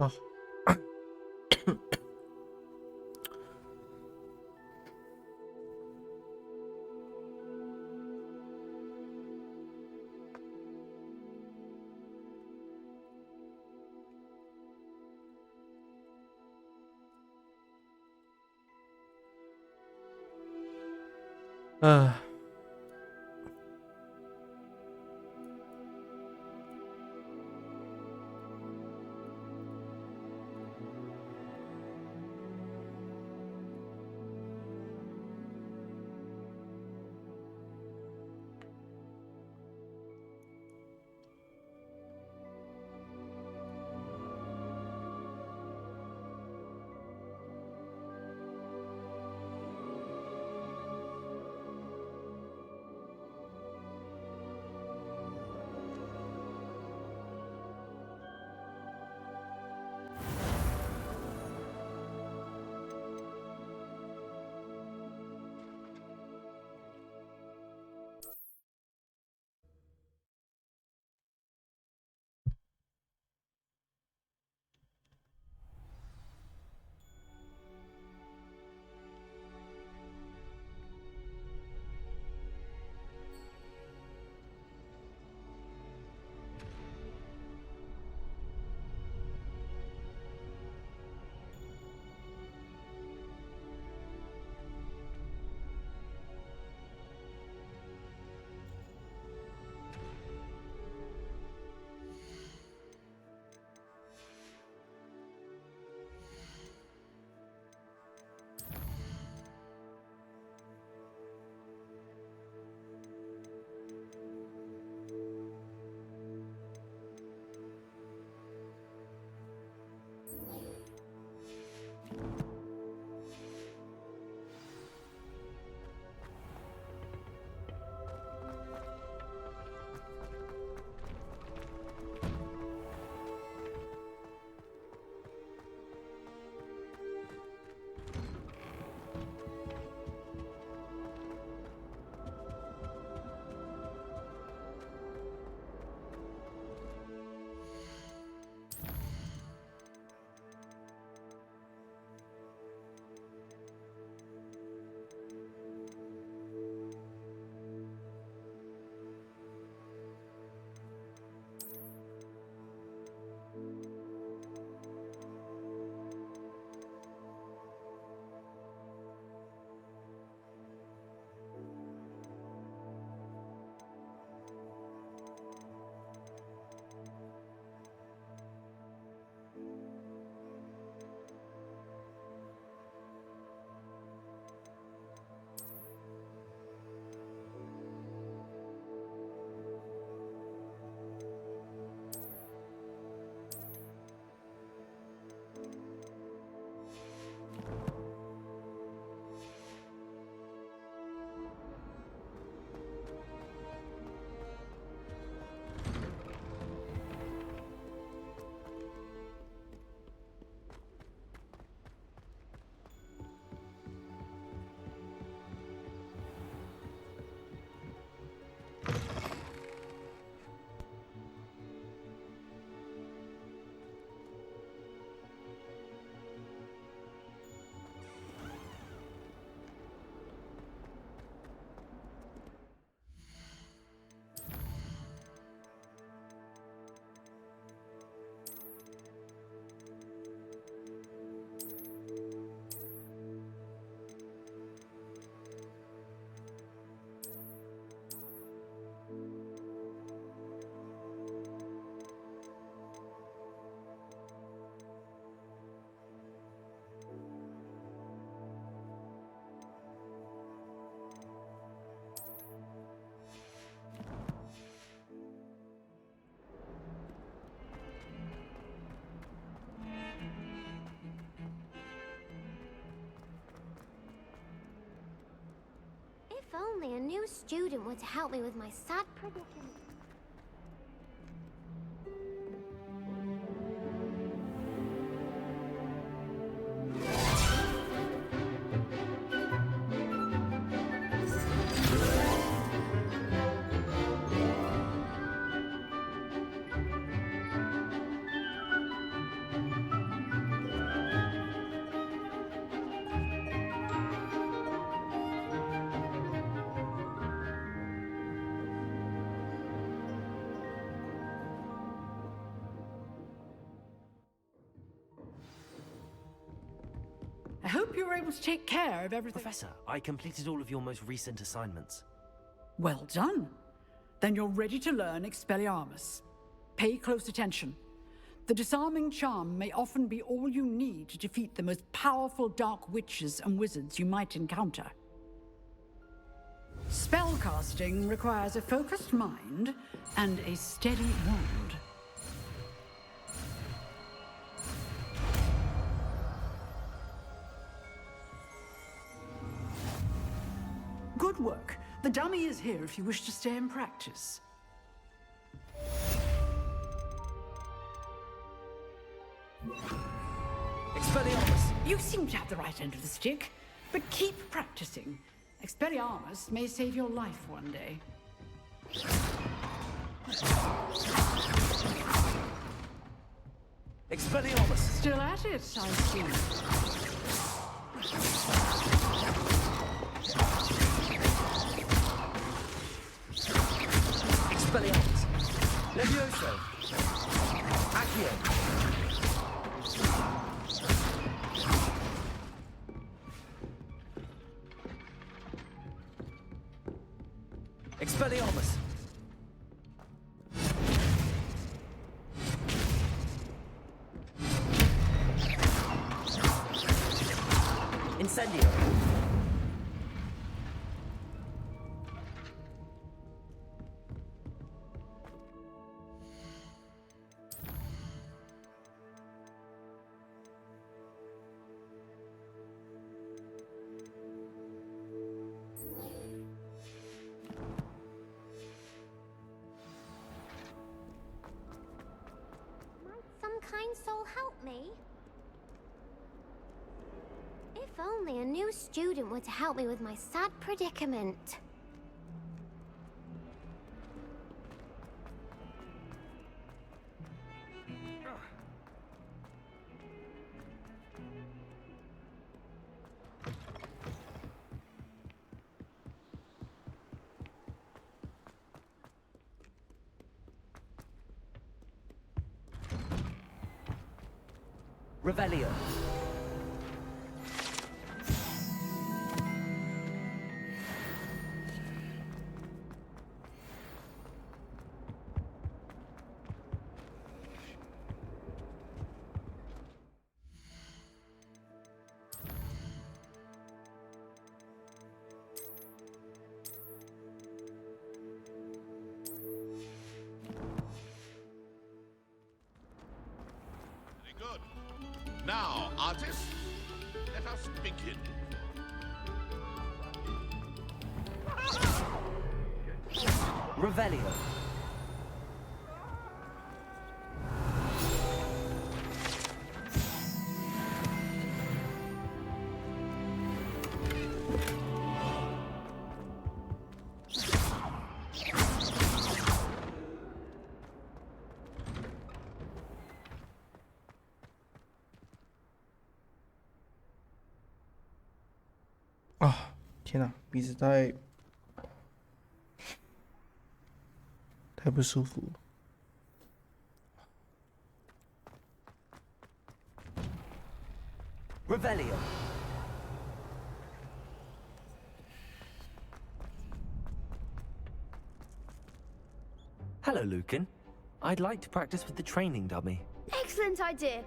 啊，嗯，If only a new student would help me with my sad predicament. hope you were able to take care of everything. Professor, I completed all of your most recent assignments. Well done. Then you're ready to learn Expelliarmus. Pay close attention. The disarming charm may often be all you need to defeat the most powerful dark witches and wizards you might encounter. Spellcasting requires a focused mind and a steady wand. Good work. The dummy is here if you wish to stay and practice. Expelliarmus! You seem to have the right end of the stick, but keep practicing. Expelliarmus may save your life one day. Expelliarmus! Still at it, I see. Expelliarmus! Levioso! Accio! Expelliarmus! Incendio! Might some kind soul help me? If only a new student were to help me with my sad predicament. Revelio. Very good. Now, artists, let us begin. Revelio.啊，天哪，鼻子太不舒服了。Revelio. Hello, Lucan. I'd like to practice with the training dummy. Excellent idea.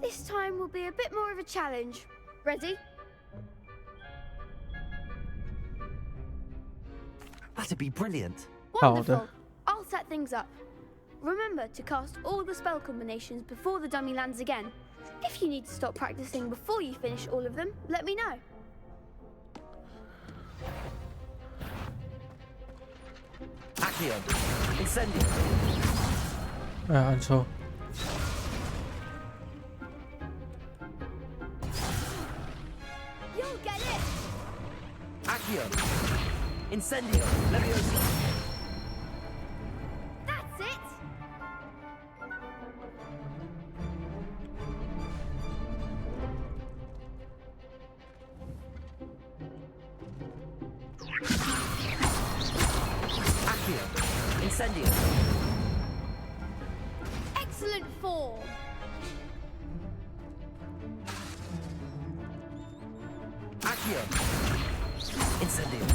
This time will be a bit more of a challenge. Ready? That'd be brilliant. Wonderful. I'll set things up. Remember to cast all the spell combinations before the dummy lands again. If you need to stop practicing before you finish all of them, let me know. Accio. Incendio. 哎，按错。 You'll get it! Accio. Incendio. Levioso. That's it! Accio. Incendio. Excellent form! Accio. Incendio.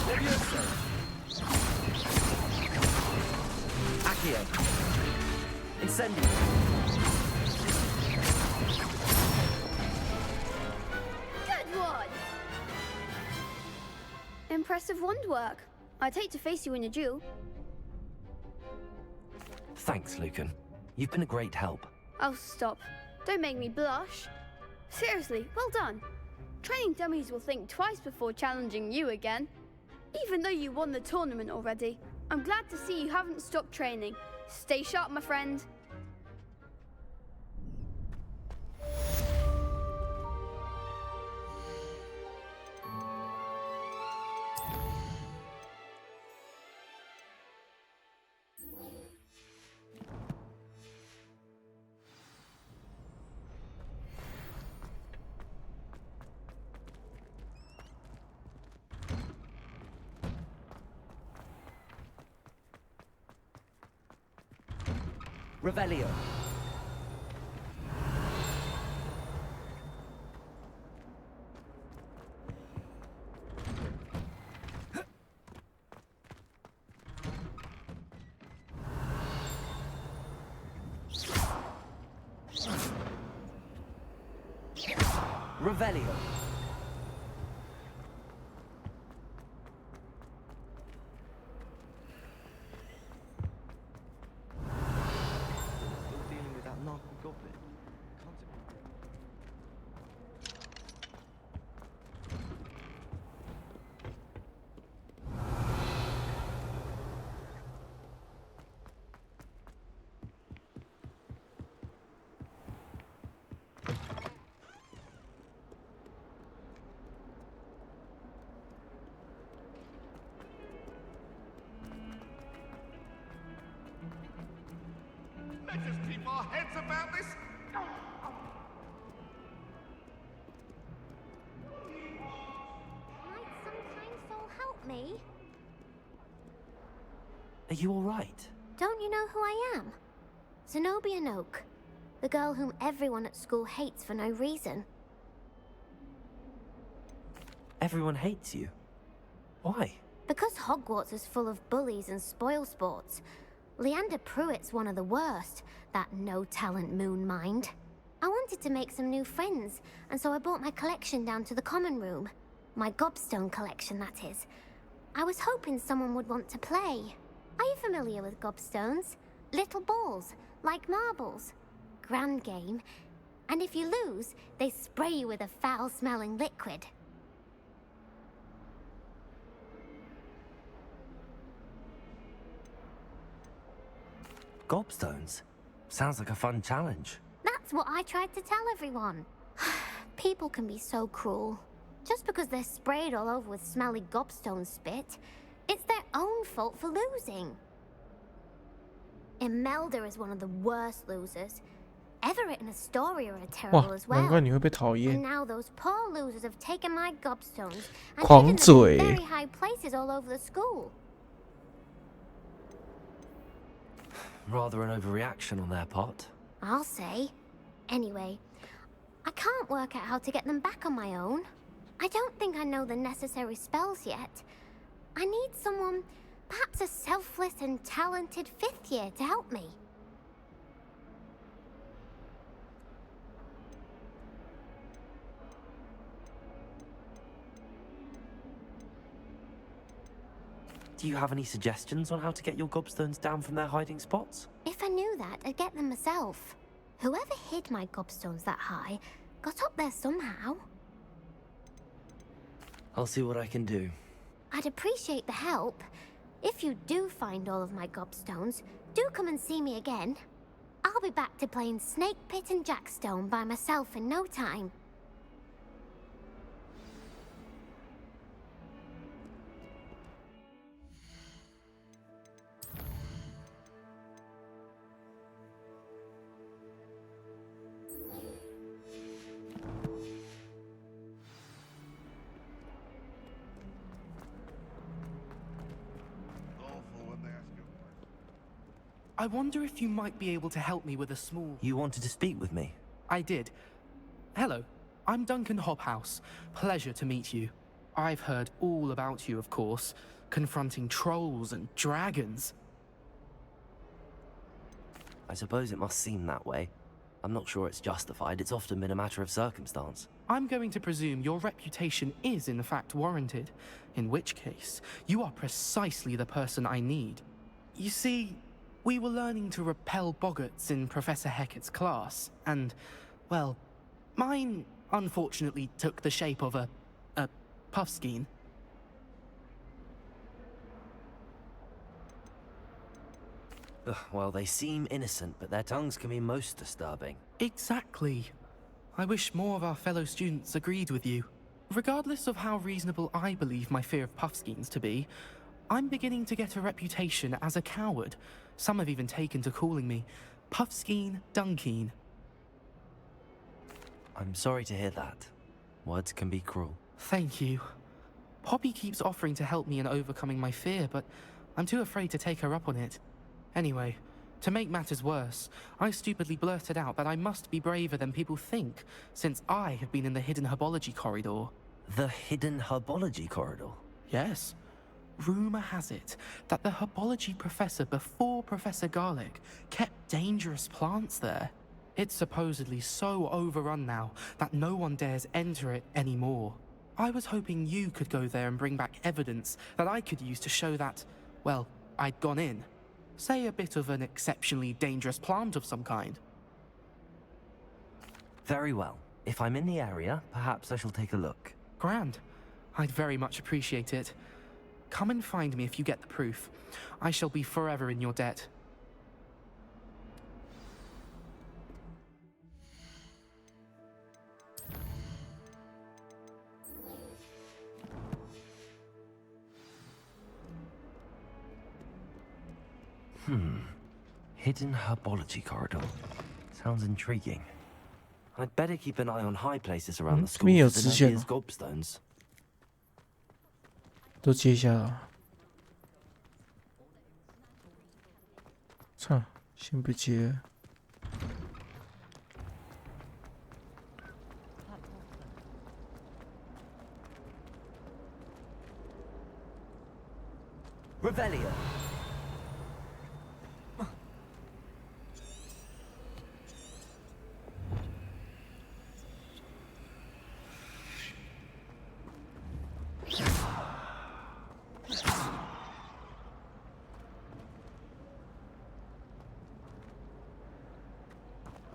Levioso. Accio. Incendio. Good one! Impressive wand work. I'd hate to face you in a duel. Thanks, Lucan. You've been a great help. Oh, stop. Don't make me blush. Seriously, well done. Training dummies will think twice before challenging you again. Even though you won the tournament already, I'm glad to see you haven't stopped training. Stay sharp, my friend. Revelio. Revelio. Still dealing with that narco goblin. Can't it be? Let us keep our heads about this. Might some kind soul help me? Are you all right? Don't you know who I am? Zenobia Noak, the girl whom everyone at school hates for no reason. Everyone hates you. Why? Because Hogwarts is full of bullies and spoilsports. Leander Pruitt's one of the worst, that no-talent moon mind. I wanted to make some new friends, and so I brought my collection down to the common room. My gobstone collection, that is. I was hoping someone would want to play. Are you familiar with gobstones? Little balls, like marbles. Grand game. And if you lose, they spray you with a foul-smelling liquid. Gobstones? Sounds like a fun challenge. That's what I tried to tell everyone. People can be so cruel. Just because they're sprayed all over with smelly gobstone spit, it's their own fault for losing. Imelda is one of the worst losers. Everett and Astoria are terrible 哇， as 难怪 well. 你会被讨 And 厌。 now those poor losers have taken my gobstones and 狂 hidden them 嘴 in very high places all over the school. Rather an overreaction on their part. I'll say. Anyway, I can't work out how to get them back on my own. I don't think I know the necessary spells yet. I need someone, perhaps a selfless and talented fifth year to help me. Do you have any suggestions on how to get your gobstones down from their hiding spots? If I knew that, I'd get them myself. Whoever hid my gobstones that high got up there somehow. I'll see what I can do. I'd appreciate the help. If you do find all of my gobstones, do come and see me again. I'll be back to playing Snake Pit and Jackstone by myself in no time. Awful when they ask you a question. I wonder if you might be able to help me with a small... You wanted to speak with me? I did. Hello. I'm Duncan Hobhouse. Pleasure to meet you. I've heard all about you, of course, confronting trolls and dragons. I suppose it must seem that way. I'm not sure it's justified. It's often been a matter of circumstance. I'm going to presume your reputation is in fact warranted, in which case, you are precisely the person I need. You see, we were learning to repel boggarts in Professor Hecat's class, and, well, mine unfortunately took the shape of a puffskein. Ugh, well, they seem innocent, but their tongues can be most disturbing. Exactly. I wish more of our fellow students agreed with you. Regardless of how reasonable I believe my fear of puffskeins to be, I'm beginning to get a reputation as a coward. Some have even taken to calling me Puffskeen Dunkeen. I'm sorry to hear that. Words can be cruel. Thank you. Poppy keeps offering to help me in overcoming my fear, but I'm too afraid to take her up on it. Anyway, to make matters worse, I stupidly blurted out that I must be braver than people think, since I have been in the hidden herbology corridor. The hidden herbology corridor? Yes. Rumor has it that the herbology professor before Professor Garlic kept dangerous plants there. It's supposedly so overrun now that no one dares enter it anymore. I was hoping you could go there and bring back evidence that I could use to show that, well, I'd gone in. Say a bit of an exceptionally dangerous plant of some kind. Very well. If I'm in the area, perhaps I shall take a look. Grand. I'd very much appreciate it. Come and find me if you get the proof. I shall be forever in your debt. Hidden herbology corridor. Sounds intriguing. I'd better keep an eye on high places around the school for Zenobbia's gobstones. 都接一下啊！操，先不接。Revelio.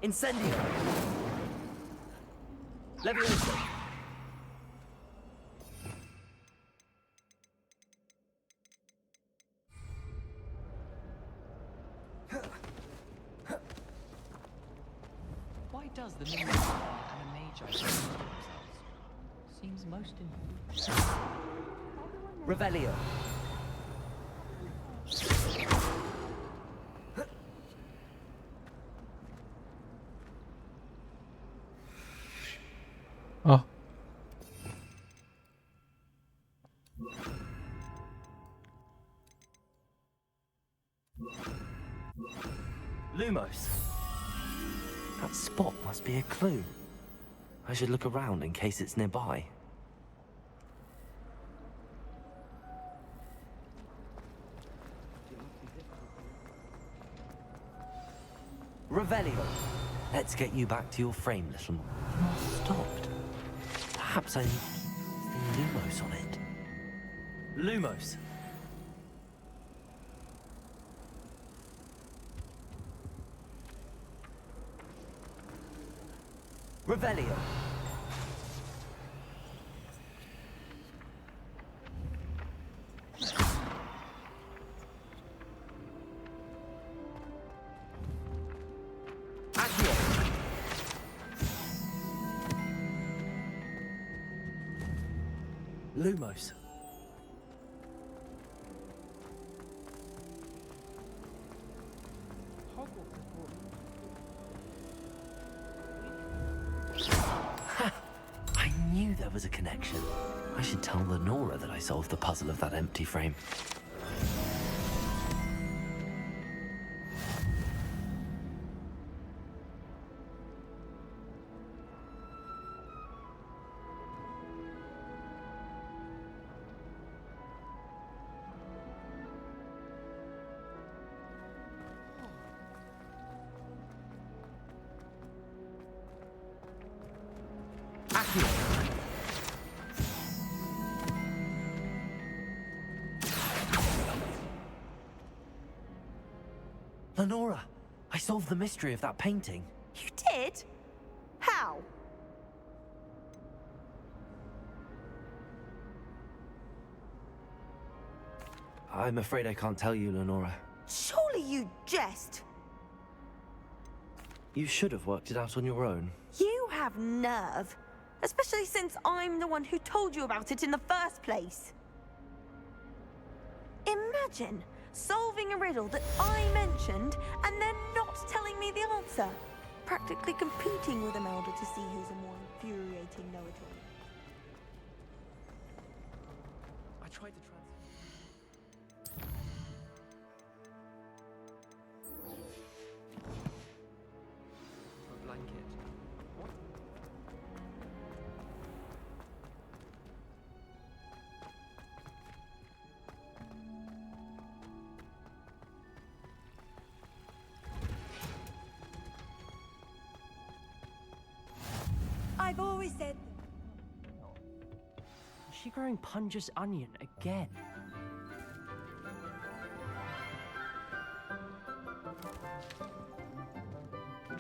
Incendio! Levioso! Why does the Minion and a Magi themselves? Seems most important. Revelio! Oh. Lumos. That spot must be a clue. I should look around in case it's nearby. Revelio. Let's get you back to your frame, little more. Not stopped. Perhaps I need the Lumos on it. Lumos. Revelio. Accio. Lumos. I knew there was a connection. I should tell Lenora that I solved the puzzle of that empty frame. Lenora, I solved the mystery of that painting. You did? How? I'm afraid I can't tell you, Lenora. Surely you jest. You should have worked it out on your own. You have nerve. Especially since I'm the one who told you about it in the first place. Imagine solving a riddle that I mentioned and then not telling me the answer. Practically competing with Imelda to see who's a more infuriating know-it-all. I tried to a blanket. What? I've always said... Is she growing Punja's onion again?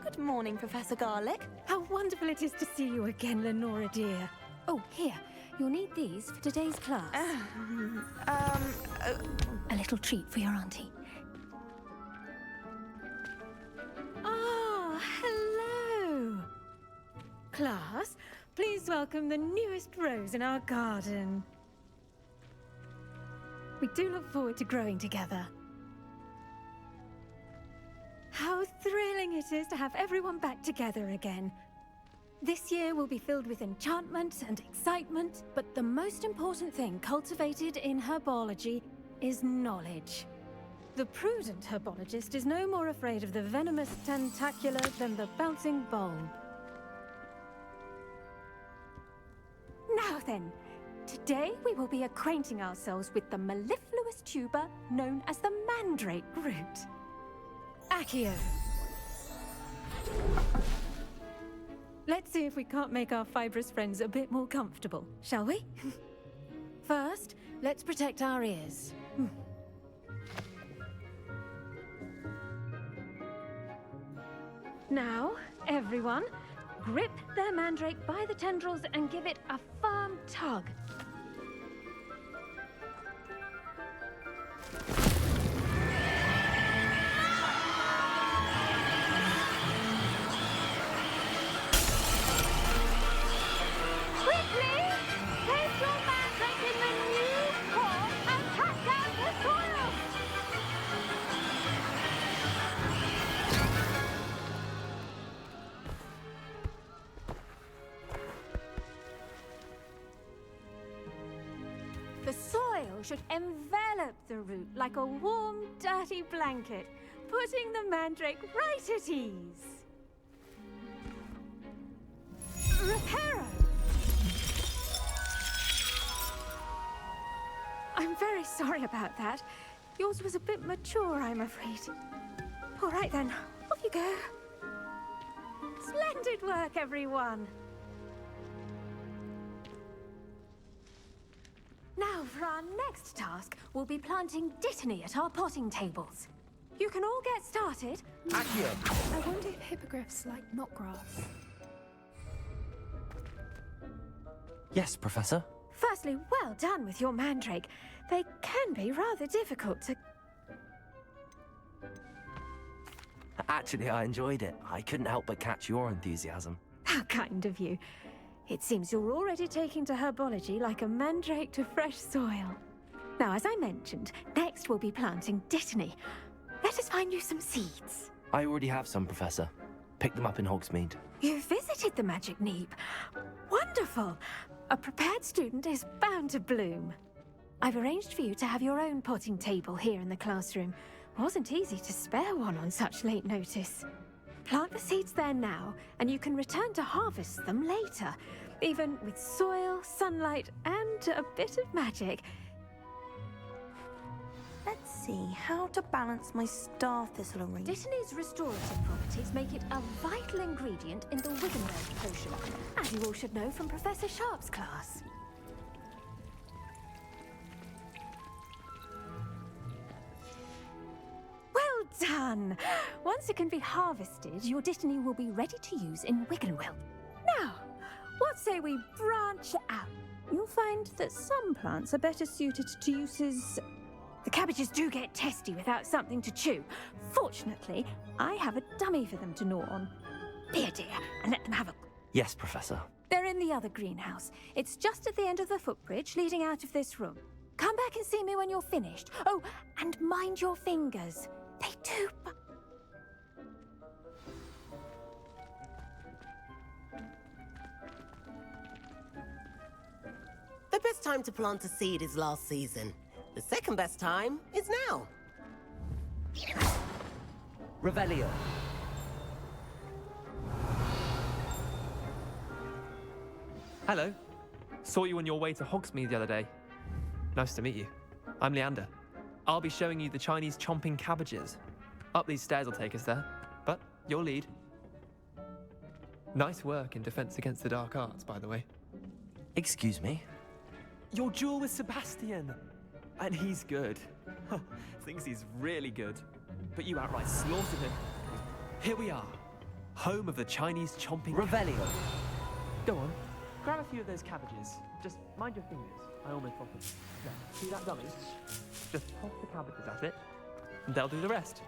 Good morning, Professor Garlic. How wonderful it is to see you again, Lenora dear. Oh, here. You'll need these for today's class. A little treat for your auntie. Ah, hello. Class, please welcome the newest rose in our garden. We do look forward to growing together. How thrilling it is to have everyone back together again. This year will be filled with enchantment and excitement, but the most important thing cultivated in herbology is knowledge. The prudent herbologist is no more afraid of the venomous tentacular than the bouncing bulb. Now then, today we will be acquainting ourselves with the mellifluous tuber known as the mandrake root. Accio. Let's see if we can't make our fibrous friends a bit more comfortable, shall we? First, let's protect our ears. Now, everyone, grip their mandrake by the tendrils and give it a firm tug. Quickly! Place your mandrake in the new core and cut down the soil! The soil should envelop the root like a warm, dirty blanket, putting the mandrake right at ease. Reparo! I'm very sorry about that. Yours was a bit mature, I'm afraid. All right then, off you go. Splendid work, everyone. Now, for our next task, we'll be planting dittany at our potting tables. You can all get started. Accio! I wonder if hippogriffs like knotgrass. Yes, Professor. Firstly, well done with your mandrake. They can be rather difficult to... Actually, I enjoyed it. I couldn't help but catch your enthusiasm. How kind of you. It seems you're already taking to herbology like a mandrake to fresh soil. Now, as I mentioned, next we'll be planting dittany. Let us find you some seeds. I already have some, Professor. Picked them up in Hogsmeade. You visited the Magic Neep. Wonderful. A prepared student is bound to bloom. I've arranged for you to have your own potting table here in the classroom. Wasn't easy to spare one on such late notice. Plant the seeds there now, and you can return to harvest them later. Even with soil, sunlight, and a bit of magic. Let's see how to balance my star thistle arrangement. Dittany's restorative properties make it a vital ingredient in the Wiggenberg potion. And as you all should know from Professor Sharp's class. Well done! Once it can be harvested, your dittany will be ready to use in Wiggenweld. Now, what say we branch out? You'll find that some plants are better suited to uses... The cabbages do get testy without something to chew. Fortunately, I have a dummy for them to gnaw on. Be a dear, and let them have a... Yes, Professor. They're in the other greenhouse. It's just at the end of the footbridge leading out of this room. Come back and see me when you're finished. Oh, and mind your fingers. They do... The best time to plant a seed is last season. The second best time is now. Revelio. Hello. Saw you on your way to Hogsmeade the other day. Nice to meet you. I'm Leander. I'll be showing you the Chinese chomping cabbages. Up these stairs will take us there, but your lead. Nice work in Defense Against the Dark Arts, by the way. Excuse me? Your duel with Sebastian! And he's good. Thinks he's really good. But you outright slaughtered him. Here we are. Home of the Chinese chomping... Revelio. Go on. Grab a few of those cabbages. Just mind your fingers. I almost dropped them. There, see that dummy? Just toss the cabbages at it, and they'll do the rest.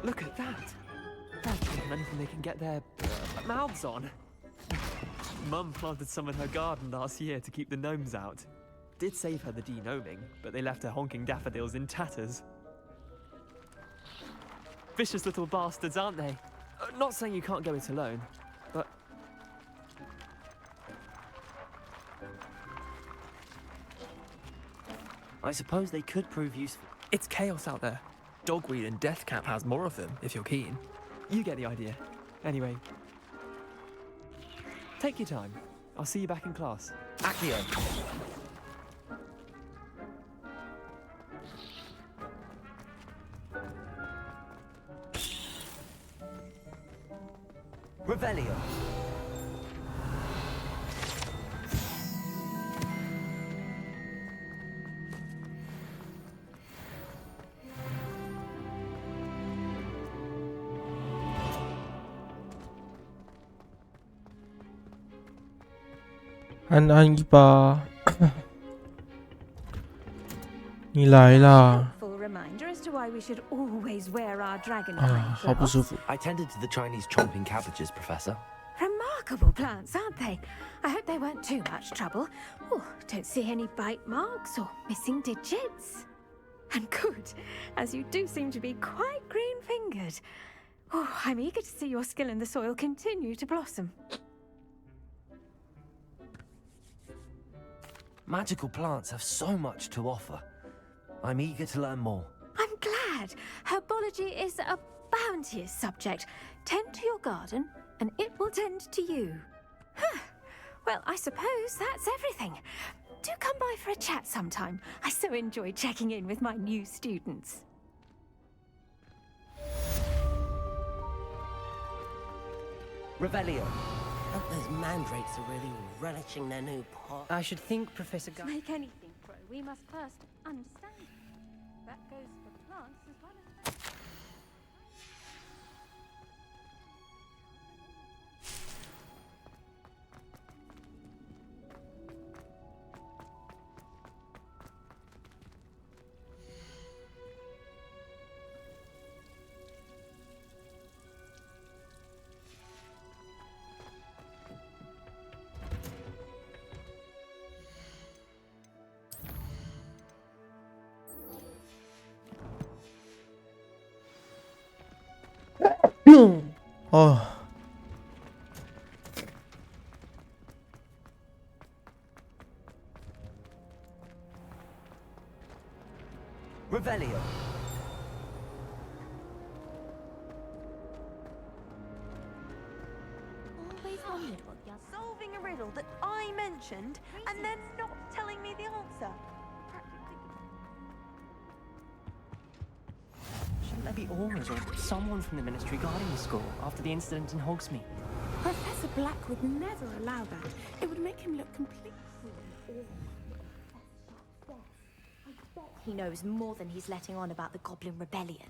Look at that! They're taking anything they can get their mouths on. Mum planted some in her garden last year to keep the gnomes out. Did save her the de-gnoming, but they left her honking daffodils in tatters. Vicious little bastards, aren't they? Not saying you can't go it alone, but... I suppose they could prove useful. It's chaos out there. Dogweed and Deathcap has more of them, if you're keen. You get the idea. Anyway, take your time. I'll see you back in class. Accio. Revelio.安安一把，你来啦！ Full reminder as to why we should always wear our dragon 啊，好不舒服。 I tended to the Chinese chomping cabbages, Professor. Remarkable plants, aren't they? I hope they weren't too much trouble. Oh, don't see any bite marks or missing digits. And good, as you do seem to be quite green-fingered. Oh, I'm eager to see your skill in the soil continue to blossom. Magical plants have so much to offer. I'm eager to learn more. I'm glad. Herbology is a bounteous subject. Tend to your garden, and it will tend to you. Huh. Well, I suppose that's everything. Do come by for a chat sometime. I so enjoy checking in with my new students. Revelio. Hope those mandrakes are really relishing their new pot. I should think, Professor To make anything grow, we must first understand it. That goes for plants as well as... Oh. Revelio. Always wondered what the other... Solving a riddle that I mentioned, and then not telling me the answer. Shouldn't there be aurors or someone from the Ministry guarding the school after the incident in Hogsmeade? Professor Black would never allow that. It would make him look completely... He knows more than he's letting on about the Goblin Rebellion.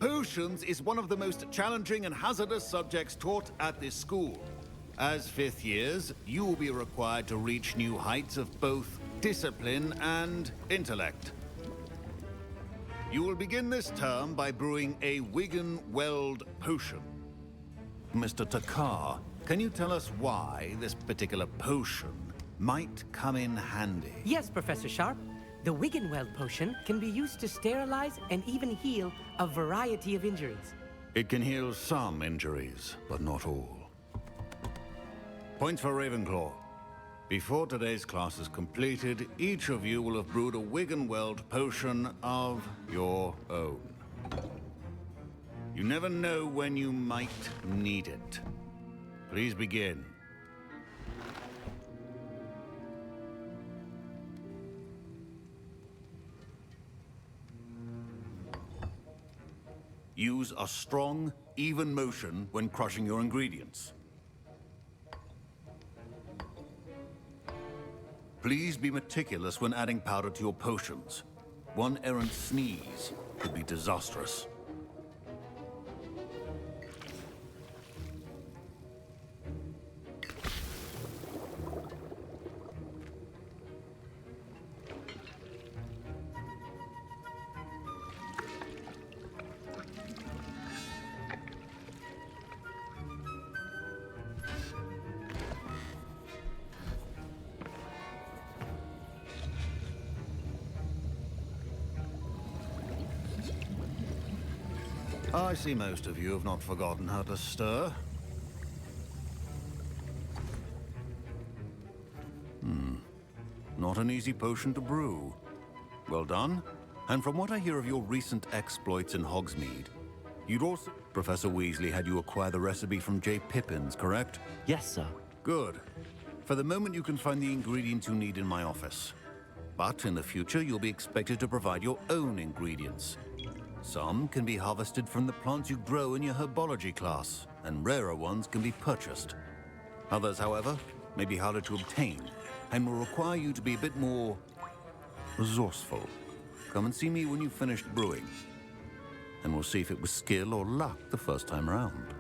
Potions is one of the most challenging and hazardous subjects taught at this school. As fifth years, you will be required to reach new heights of both discipline and intellect. You will begin this term by brewing a Wigan-Weld potion. Mr. Takar, can you tell us why this particular potion might come in handy? Yes, Professor Sharp. The Wiggenweld potion can be used to sterilize and even heal a variety of injuries. It can heal some injuries, but not all. Points for Ravenclaw. Before today's class is completed, each of you will have brewed a Wiggenweld potion of your own. You never know when you might need it. Please begin. Use a strong, even motion when crushing your ingredients. Please be meticulous when adding powder to your potions. One errant sneeze could be disastrous. I see most of you have not forgotten how to stir. Not an easy potion to brew. Well done. And from what I hear of your recent exploits in Hogsmeade, you'd also... Professor Weasley had you acquire the recipe from J. Pippin's, correct? Yes, sir. Good. For the moment, you can find the ingredients you need in my office. But in the future, you'll be expected to provide your own ingredients. Some can be harvested from the plants you grow in your herbology class, and rarer ones can be purchased. Others, however, may be harder to obtain, and will require you to be a bit more resourceful. Come and see me when you've finished brewing, and we'll see if it was skill or luck the first time around.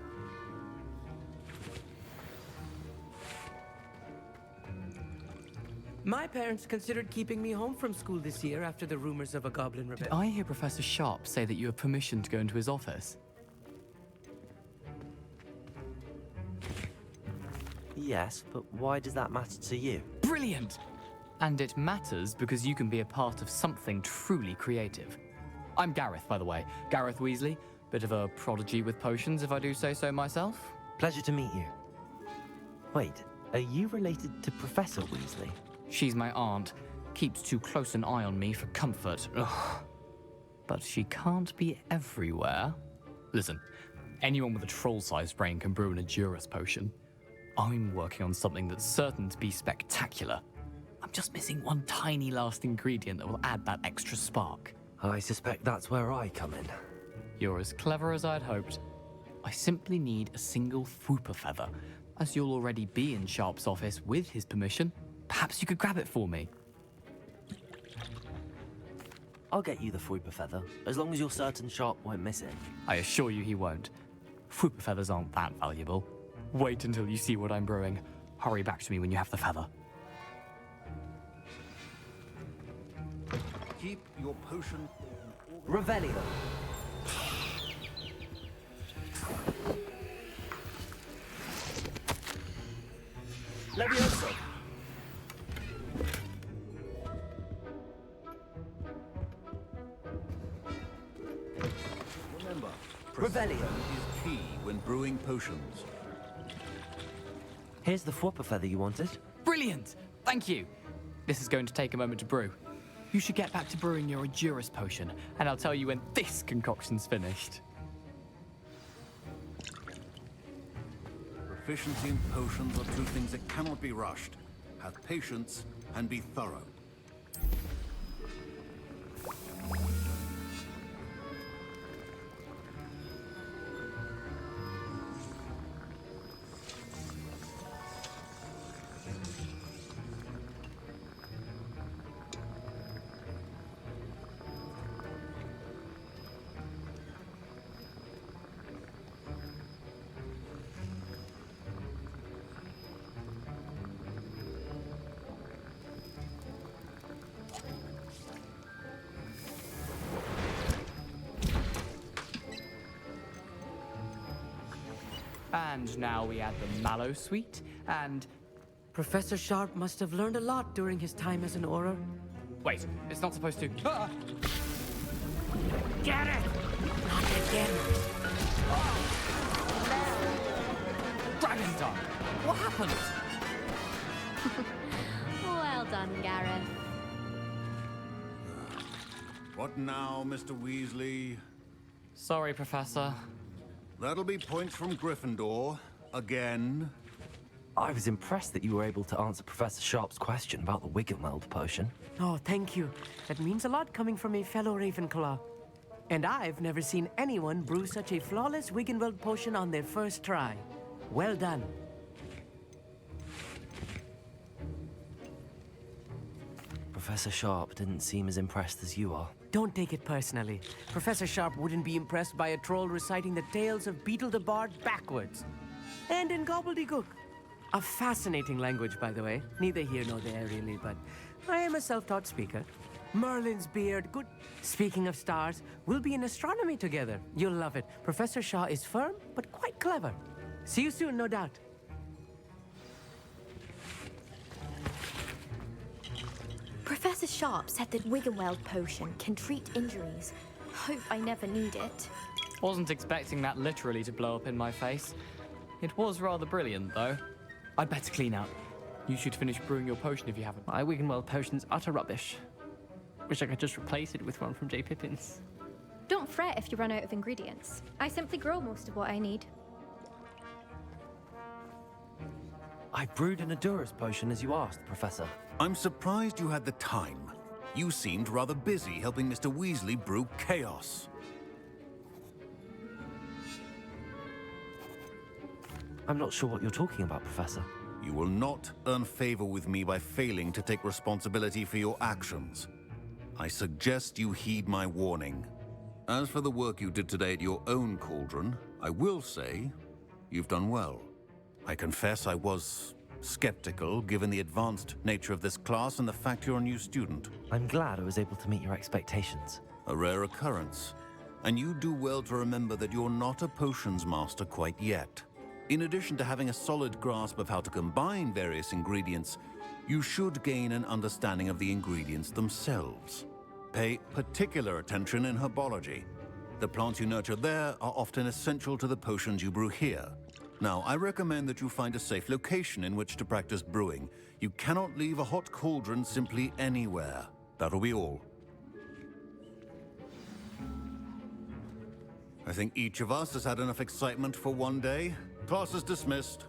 My parents considered keeping me home from school this year after the rumors of a Goblin Rebellion. Did I hear Professor Sharp say that you have permission to go into his office? Yes, but why does that matter to you? Brilliant! And it matters because you can be a part of something truly creative. I'm Gareth, by the way. Gareth Weasley. Bit of a prodigy with potions, if I do say so myself. Pleasure to meet you. Wait, are you related to Professor Weasley? She's my aunt. Keeps too close an eye on me for comfort. Ugh. But she can't be everywhere. Listen, anyone with a troll-sized brain can brew an Edurus potion. I'm working on something that's certain to be spectacular. I'm just missing one tiny last ingredient that will add that extra spark. I suspect that's where I come in. You're as clever as I'd hoped. I simply need a single Fwooper feather. As you'll already be in Sharp's office with his permission, perhaps you could grab it for me. I'll get you the Fwooper feather, as long as you're certain Sharp won't miss it. I assure you he won't. Fwooper feathers aren't that valuable. Wait until you see what I'm brewing. Hurry back to me when you have the feather. Keep your potion... Revelio. Levioso. Remember, precision is key when brewing potions. Here's the Whopper feather you wanted. Brilliant! Thank you! This is going to take a moment to brew. You should get back to brewing your Endurus potion, and I'll tell you when this concoction's finished. Proficiency in potions are two things that cannot be rushed. Have patience and be thorough. And now we add the Mallow Sweet, and... Professor Sharp must have learned a lot during his time as an Auror. Wait, it's not supposed to... Ah! Get it! Not again. Dragon Tongue! What happened? Well done, Gareth. What now, Mr. Weasley? Sorry, Professor. That'll be points from Gryffindor. Again. I was impressed that you were able to answer Professor Sharp's question about the Wiggenweld potion. Oh, thank you. That means a lot coming from a fellow Ravenclaw. And I've never seen anyone brew such a flawless Wiggenweld potion on their first try. Well done. Professor Sharp didn't seem as impressed as you are. Don't take it personally. Professor Sharp wouldn't be impressed by a troll reciting the tales of Beetle the Bard backwards. And in gobbledygook. A fascinating language, by the way. Neither here nor there, really, but I am a self-taught speaker. Merlin's beard, good. Speaking of stars, we'll be in astronomy together. You'll love it. Professor Shaw is firm, but quite clever. See you soon, no doubt. Professor Sharp said that Wiggenweld potion can treat injuries. Hope I never need it. Wasn't expecting that literally to blow up in my face. It was rather brilliant, though. I'd better clean up. You should finish brewing your potion if you haven't. My Wiggenweld potion's utter rubbish. Wish I could just replace it with one from J. Pippin's. Don't fret if you run out of ingredients. I simply grow most of what I need. I brewed an Endurus potion as you asked, Professor. I'm surprised you had the time. You seemed rather busy helping Mr. Weasley brew chaos. I'm not sure what you're talking about, Professor. You will not earn favor with me by failing to take responsibility for your actions. I suggest you heed my warning. As for the work you did today at your own cauldron, I will say you've done well. I confess I was skeptical, given the advanced nature of this class and the fact you're a new student. I'm glad I was able to meet your expectations. A rare occurrence. And you do well to remember that you're not a potions master quite yet. In addition to having a solid grasp of how to combine various ingredients, you should gain an understanding of the ingredients themselves. Pay particular attention in herbology. The plants you nurture there are often essential to the potions you brew here. Now, I recommend that you find a safe location in which to practice brewing. You cannot leave a hot cauldron simply anywhere. That'll be all. I think each of us has had enough excitement for one day. Class is dismissed.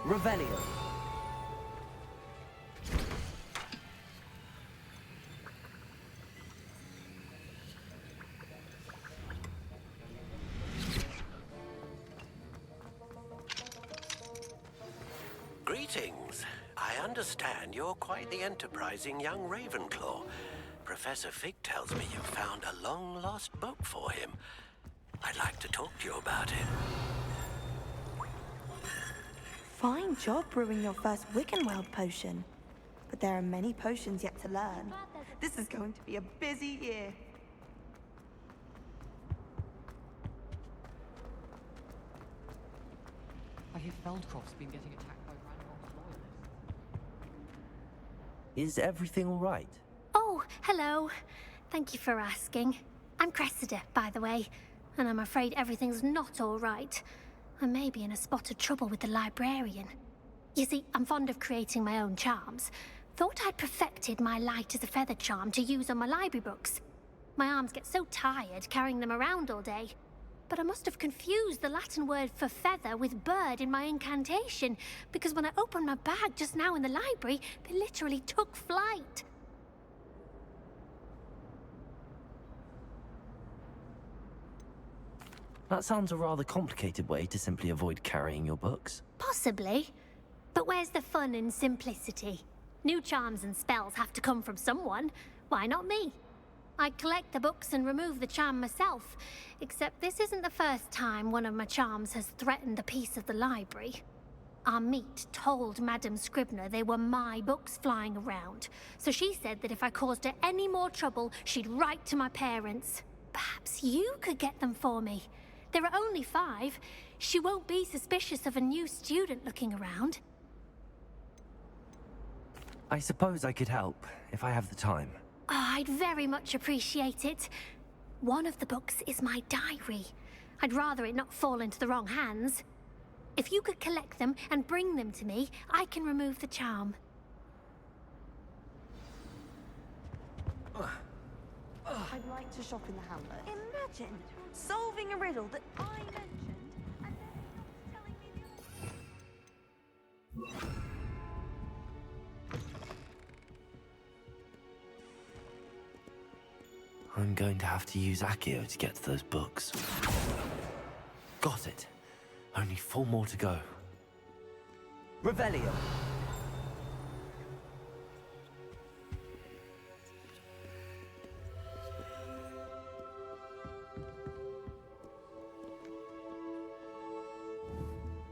Revelio. Greetings. I understand you're quite the enterprising young Ravenclaw. Professor Fig tells me you found a long-lost book for him. I'd like to talk to you about it. Fine job brewing your first Wiggenweld potion. But there are many potions yet to learn. This is going to be a busy year. I hear Feldcroft's been getting attacked by random loyalists. Is everything all right? Oh, hello. Thank you for asking. I'm Cressida, by the way. and I'm afraid everything's not all right. I may be in a spot of trouble with the librarian. You see, I'm fond of creating my own charms. Thought I'd perfected my light as a feather charm to use on my library books. My arms get so tired carrying them around all day. But I must have confused the Latin word for feather with bird in my incantation, because when I opened my bag just now in the library, they literally took flight. That sounds a rather complicated way to simply avoid carrying your books. Possibly. But where's the fun in simplicity? New charms and spells have to come from someone. Why not me? I'd collect the books and remove the charm myself, except this isn't the first time one of my charms has threatened the peace of the library. Our meet told Madame Scribner they were my books flying around, so she said that if I caused her any more trouble, she'd write to my parents. Perhaps you could get them for me. There are only 5. She won't be suspicious of a new student looking around. I suppose I could help, if I have the time. Oh, I'd very much appreciate it. One of the books is my diary. I'd rather it not fall into the wrong hands. If you could collect them and bring them to me, I can remove the charm. I'd like to shop in the hamlet. Imagine solving a riddle that I mentioned and then not telling me the answer. I'm going to have to use Accio to get to those books. Got it. Only 4 more to go. Revelio.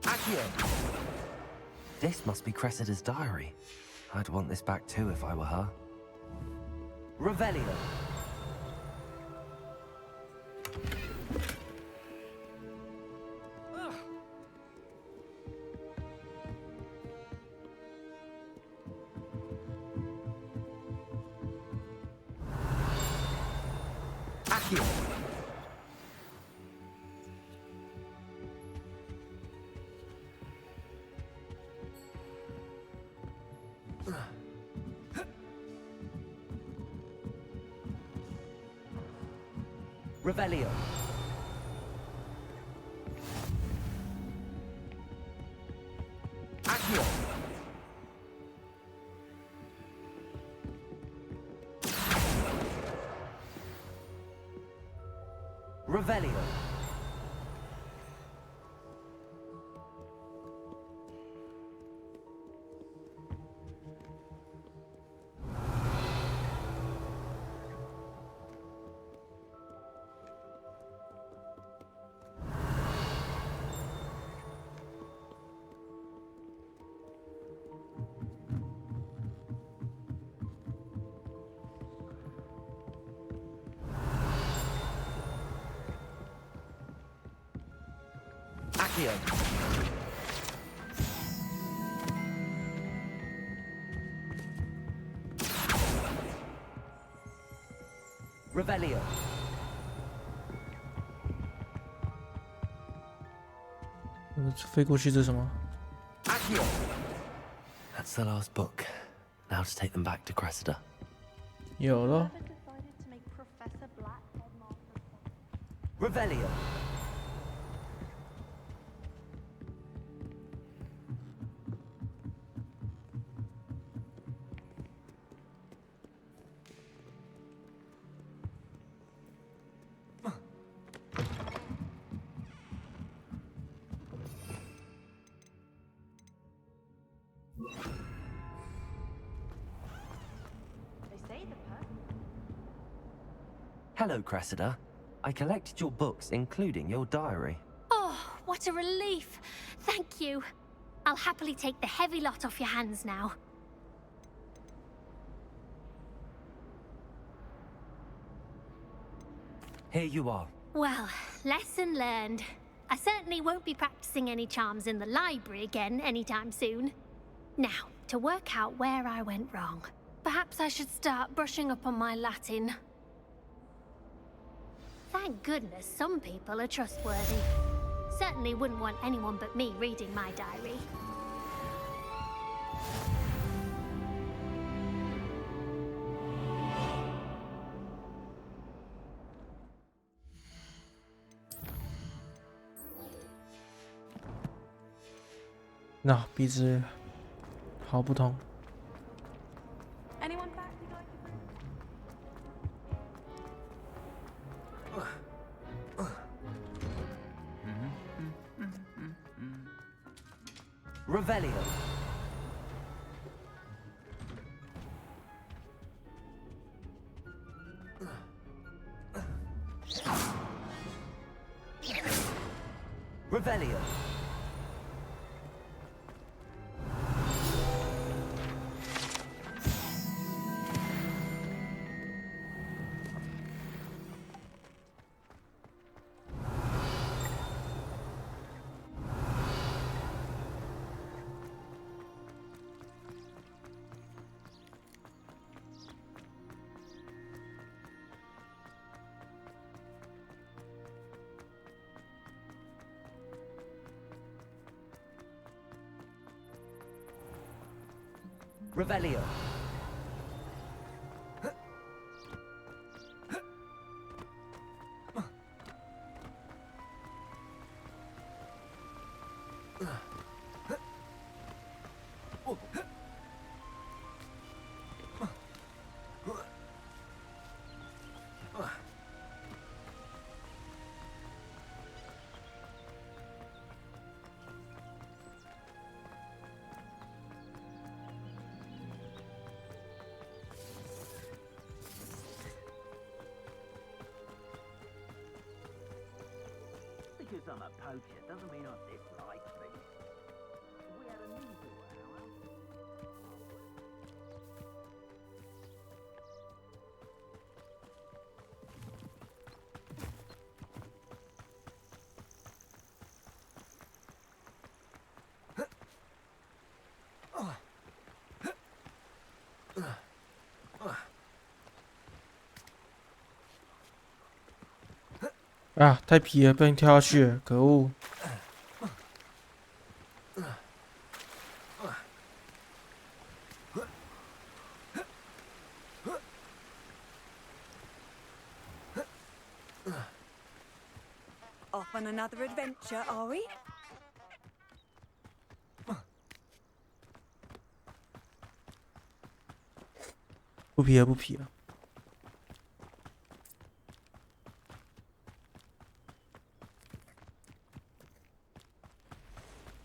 Accio. This must be Cressida's diary. I'd want this back too if I were her. Revelio. Accio. Revelio. Accio. Revelio. Accio. Revelio.飞过去这是什么？ Accio. That's the last book. Now to take them back to Cressida. 有了。 Revelio. Hello, Cressida. I collected your books, including your diary. Oh, what a relief. Thank you. I'll happily take the heavy lot off your hands now. Here you are. Well, lesson learned. I certainly won't be practicing any charms in the library again anytime soon. Now, to work out where I went wrong. Perhaps I should start brushing up on my Latin. Thank goodness some people are trustworthy. Certainly wouldn't want anyone but me reading my diary.那鼻子好不同。 Anyone back you'd like to Revelio. Revelio. Revelio. Because I'm a poacher doesn't mean I dislike things. If we had a needle at our house.啊，太皮了，被人跳下去了，可恶！ Off on another adventure, are we? 不皮了，不皮了。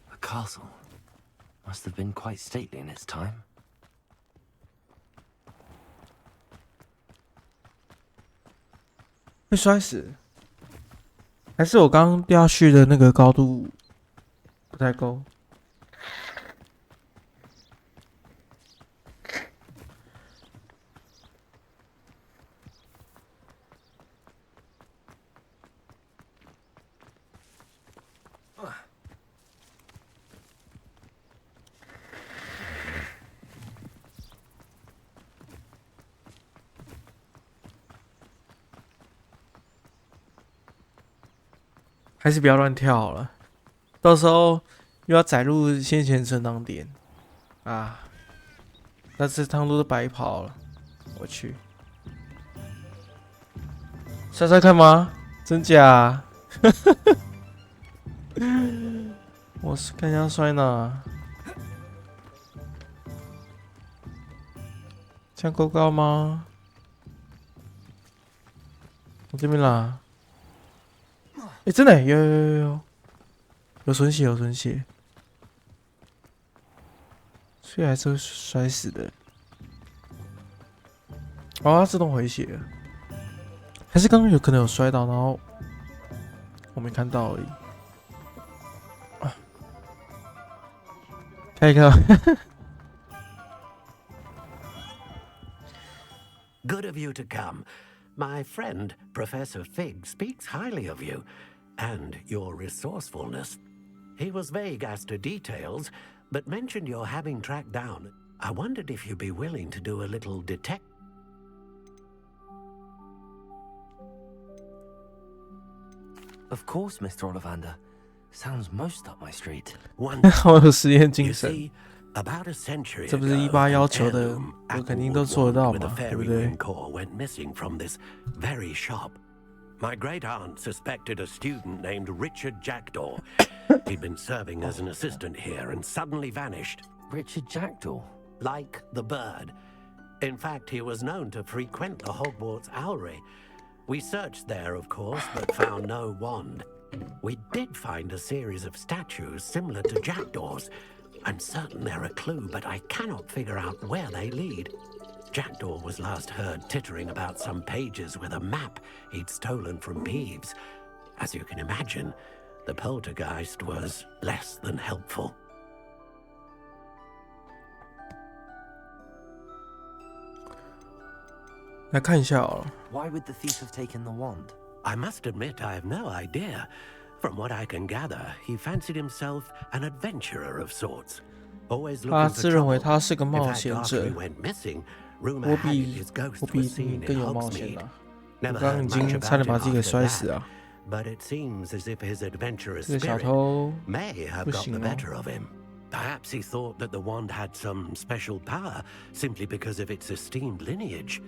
The castle must have been quite stately in its time. 会摔死，还是我刚掉下去的那个高度不太够？还是不要乱跳好了，到时候又要载入先前存档点啊，那这趟路都白跑了。我去，摔摔看吗？真假？我是看一下摔哪，这样够高吗？我这边啦。 哎，真的有损血，有损血，所以还是会摔死的。哦，它自动回血了，还是刚刚有可能有摔到，然后我没看到而已。啊，看一看。Good of you to come. My friend, Professor Fig, speaks highly of you and your resourcefulness. He was vague as to details, but mentioned your having tracked down. I wondered if you'd be willing to do a little Of course, Mr. Ollivander. Sounds most up my street. 好有实验精 You 神。 see, about a century 这不是 ago, 18 要 an 求的， heirloom 我肯定 applewood 都做得 wand 到 with a 嘛，对不 fairy 对？ ring core went missing from this very shop. My great aunt suspected a student named Richard Jackdaw. He'd been serving as an assistant here and suddenly vanished. Richard Jackdaw? Like the bird. In fact, he was known to frequent the Hogwarts Owlery. We searched there, of course, but found no wand. We did find a series of statues similar to Jackdaws. I'm certain they're a clue, but I cannot figure out where they lead. Jackdaw was last heard tittering about some pages with a map he'd stolen from Peeves. As you can imagine, the poltergeist was less than helpful. 来看一下好了。 Why would the thief have taken the wand? I must admit I have no idea. From what I can gather, he fancied himself an adventurer of sorts. Always 他 looking 自 for 认为 trouble. 他是个 In 冒 fact, 险 after 者 he，went missing, 我 rumor had it 比 his ghost 我 was 比 seen 你更 in 有冒险 Hogsmeade. 啊！我 Never 刚刚 heard 已 much 经差 about 点把 him 自己给 after 摔死 that, 啊！ but it seems as if his adventurous 这个小 spirit 偷 may have 不 got 行 the 哦。 better of him. Perhaps he thought that the wand had some special power simply because of its esteemed lineage.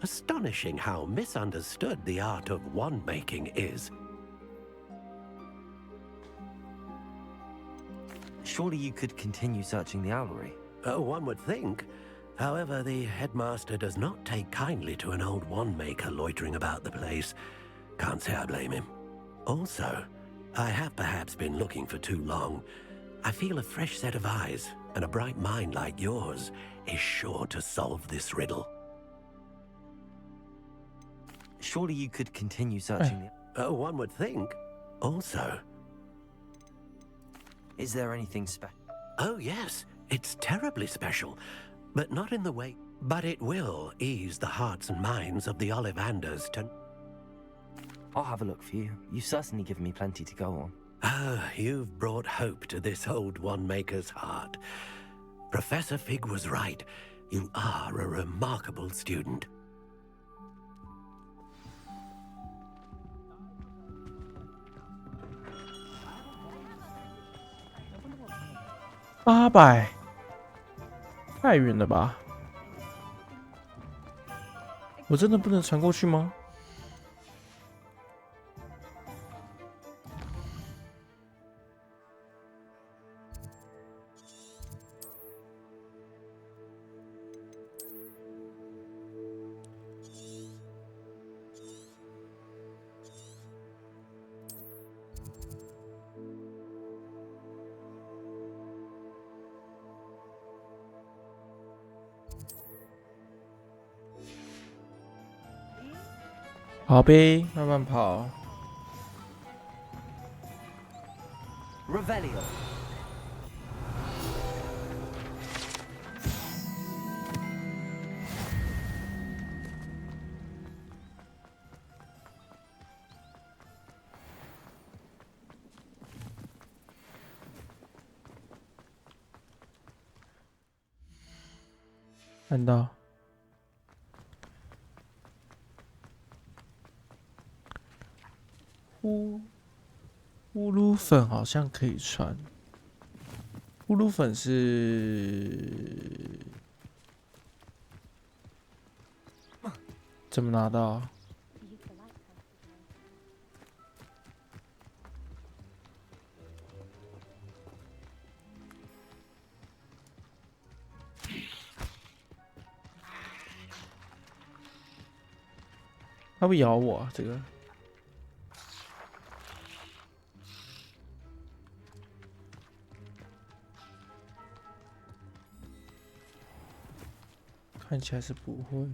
Astonishing how misunderstood the art of wand making is. Surely you could continue searching the owlery. One would think. However, the headmaster does not take kindly to an old wand maker loitering about the place. Can't say I blame him. Also, I have perhaps been looking for too long. I feel a fresh set of eyes, and a bright mind like yours is sure to solve this riddle. Surely you could continue searching the... One would think. Also... Is there anything special? Oh, yes. It's terribly special. But not in the way... But it will ease the hearts and minds of the Ollivanders to... I'll have a look for you. You've certainly given me plenty to go on. Ah, you've brought hope to this old wand-maker's heart. Professor Fig was right. You are a remarkable student. 800，太远了吧？我真的不能传过去吗？跑呗，慢慢跑。 Revelio. 看到。 呼噜粉好像可以穿，呼噜粉是怎么拿到？它会咬我啊，这个。 看起来是不会。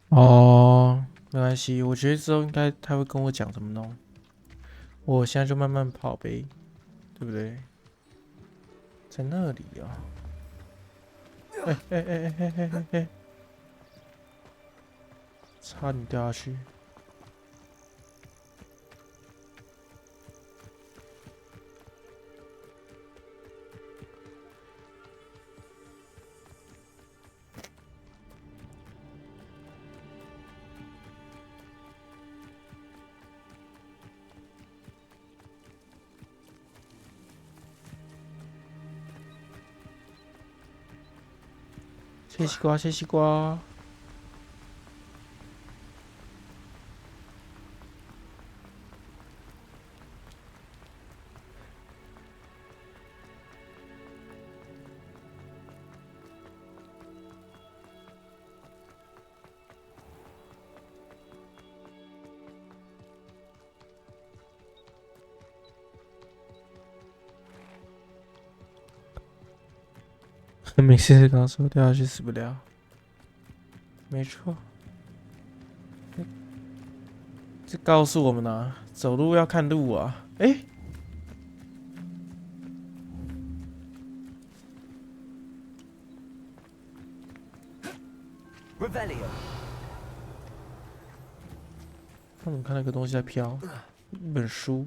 哦，没关系，我觉得之后应该他会跟我讲怎么弄。我现在就慢慢跑呗。 对不对？在那里啊！哎！差点掉下去。切西瓜，切西瓜。没事，刚说掉下去死不了。没错，这告诉我们啊，走路要看路啊。哎， Revelio。他们看那个东西在飘，一本书。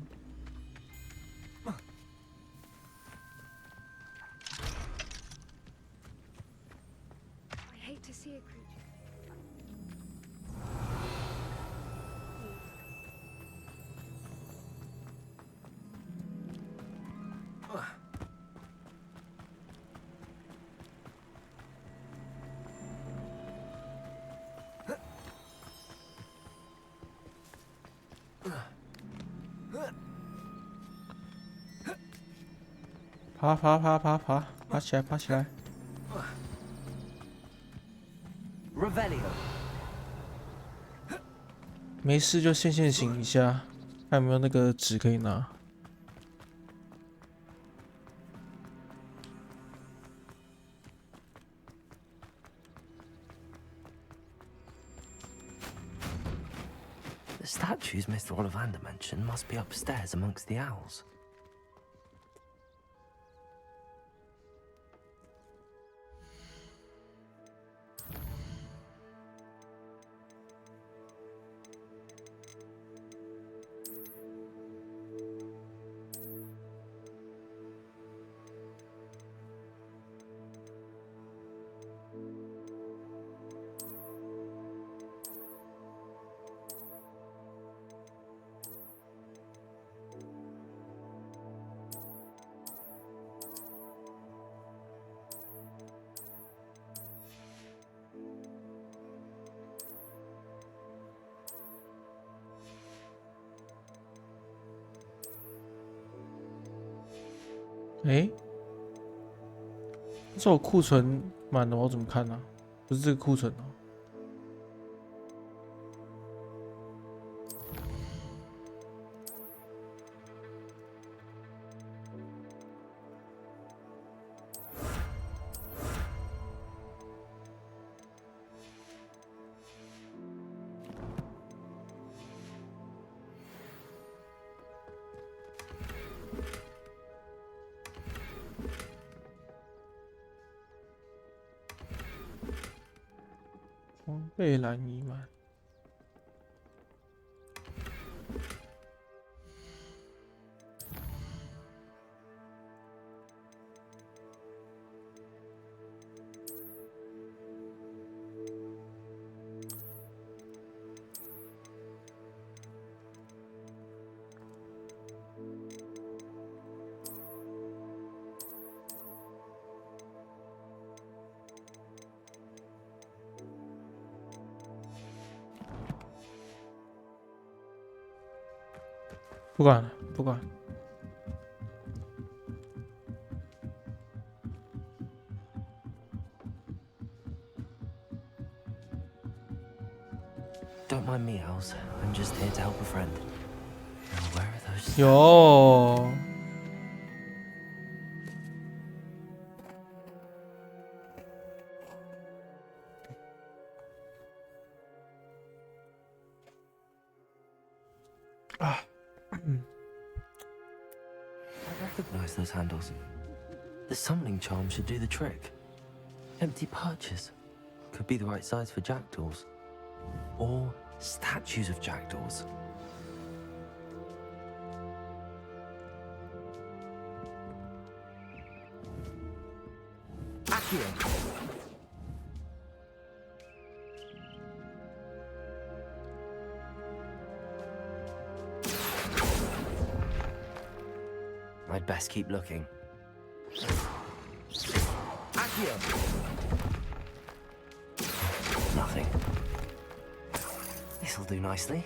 爬起来，爬起来！ Revelio。没事就现行一下，看有没有那个纸可以拿。 The statues Mr. Ollivander mentioned must be upstairs amongst the owls.哎，这我库存满了，我怎么看呢？不是这个库存哦。被蓝移满。不管了，不管。Don't mind me, owls. I'm just here to help a friend. Now, where are those? 有。啊。I recognize those handles. The summoning charm should do the trick. Empty perches. Could be the right size for jackdaws. or statues of jackdaws. Accio. I'd best keep looking. Accio. Nothing. This'll do nicely.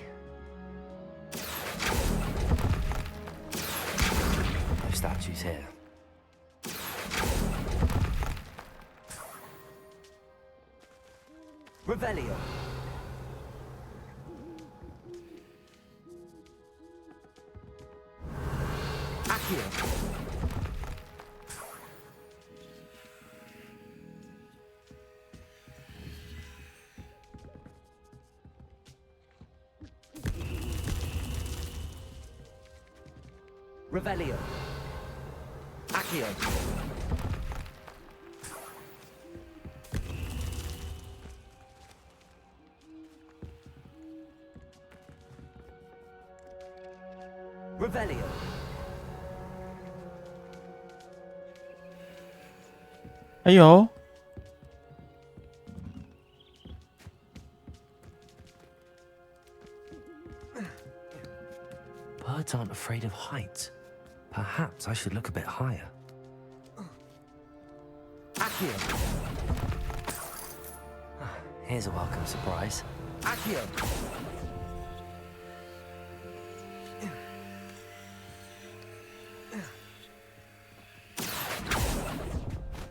No statues here. Revelio. Accio. Revelio. Accio. Revelio.哎呦， Birds aren't afraid of heights. Perhaps I should look a bit higher. Accio. Here's a welcome surprise. Accio.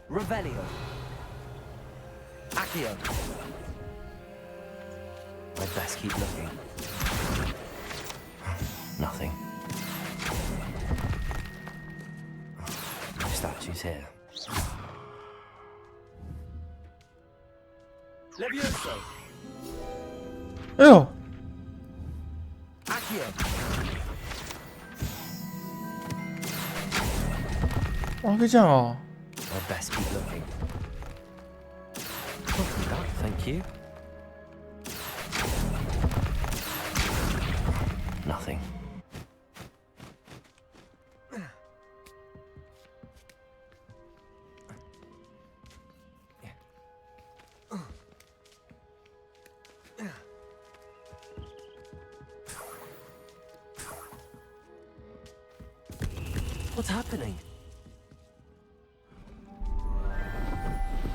Revelio. Accio. I'd best keep looking. Nothing. No statues here. Levioso. 哎呦， Accio. 哇，可以这样哦。 I'd best keep looking. Copy that, thank you. Nothing. What's happening?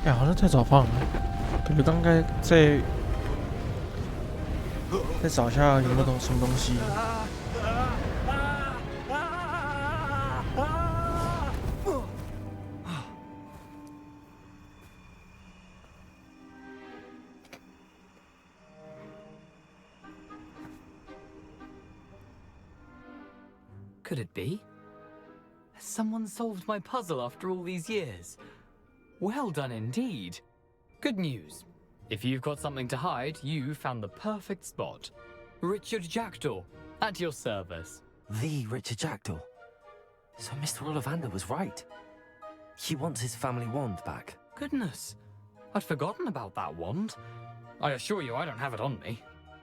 哎，好像太早放了，感觉刚该再找一下有没有什么东西。Could it be? Has someone solved my puzzle after all these years? Well done indeed. Good news. If you've got something to hide, you found the perfect spot. Richard Jackdaw, at your service. The Richard Jackdaw. So Mr. Ollivander was right. He wants his family wand back. Goodness, I'd forgotten about that wand. I assure you I don't have it on me.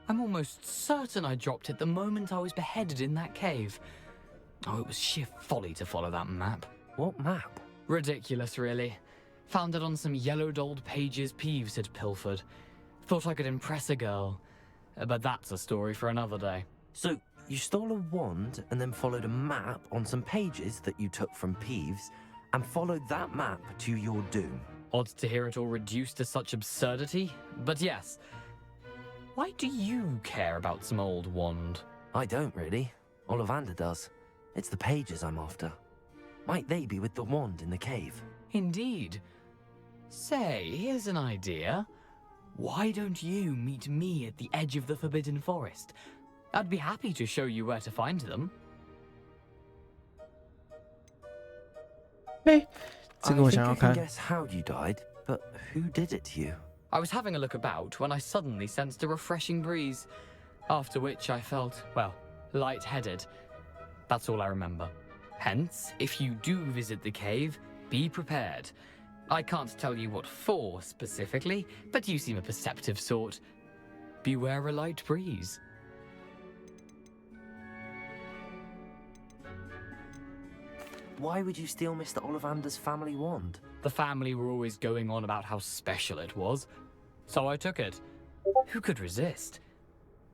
I'm almost certain I dropped it the moment I was beheaded in that cave. Oh, it was sheer folly to follow that map. What map? Ridiculous, really. Found it on some yellowed old pages Peeves had pilfered. Thought I could impress a girl. But that's a story for another day. So, you stole a wand and then followed a map on some pages that you took from Peeves and followed that map to your doom. Odd to hear it all reduced to such absurdity, but yes. Why do you care about some old wand? I don't really. Ollivander does. It's the pages I'm after. Might they be with the wand in the cave? Indeed. Say, here's an idea. Why don't you meet me at the edge of the Forbidden Forest? I'd be happy to show you where to find them. 哎，这个我 I 想 think 要 I can 看。 guess how you died, but who did it to you? I was having a look about when I suddenly sensed a refreshing breeze, after which I felt, well, lightheaded. That's all I remember. Hence, if you do visit the cave, be prepared. I can't tell you what for specifically, but you seem a perceptive sort. beware a light breeze. Why would you steal Mr. Ollivander's family wand? The family were always going on about how special it was, so I took it. Who could resist?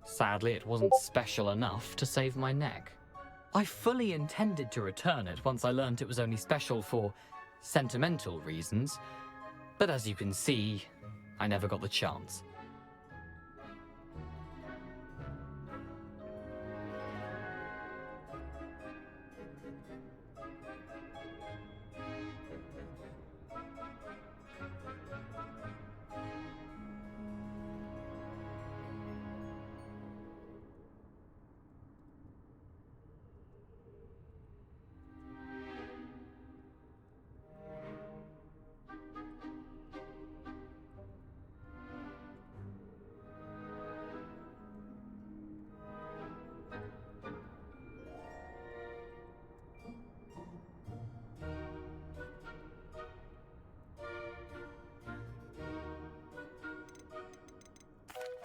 Sadly, it wasn't special enough to save my neck. I fully intended to return it once I learned it was only special for sentimental reasons, but as you can see, I never got the chance.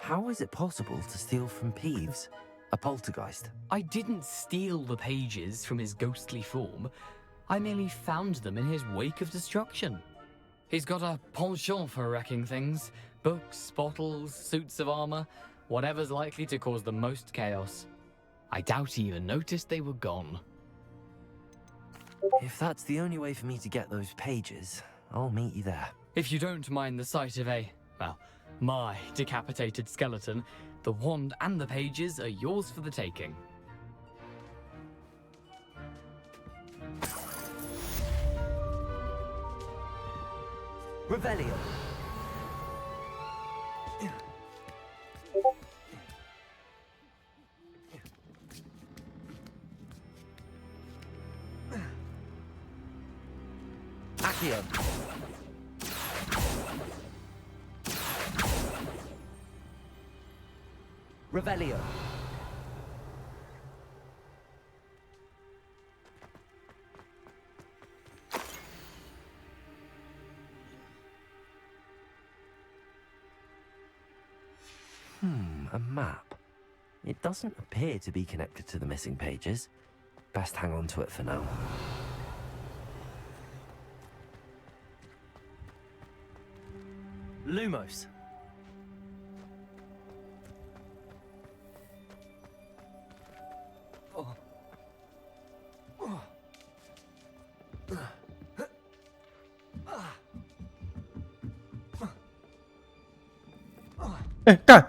How is it possible to steal from Peeves, a poltergeist? I didn't steal the pages from his ghostly form. I merely found them in his wake of destruction. He's got a penchant for wrecking things. Books, bottles, suits of armor, whatever's likely to cause the most chaos. I doubt he even noticed they were gone. If that's the only way for me to get those pages, I'll meet you there. If you don't mind the sight of my decapitated skeleton, the wand and the pages are yours for the taking. Revelio. Accio. Revelio. A map. It doesn't appear to be connected to the missing pages. Best hang on to it for now. Lumos.干！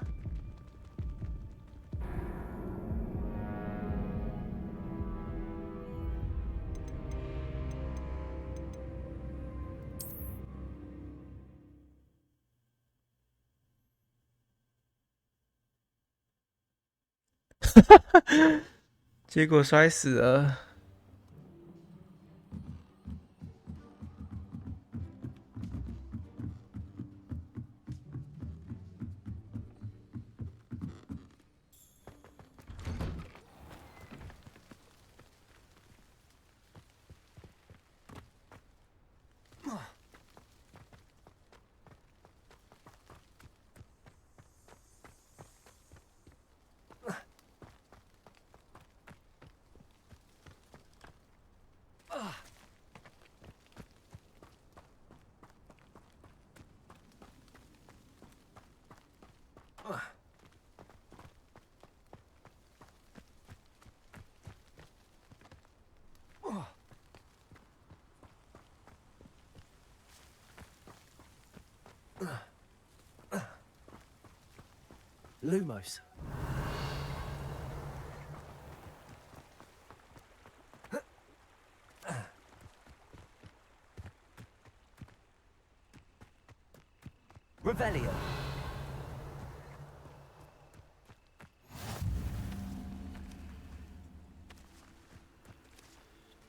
结果摔死了。Lumos. Revelio.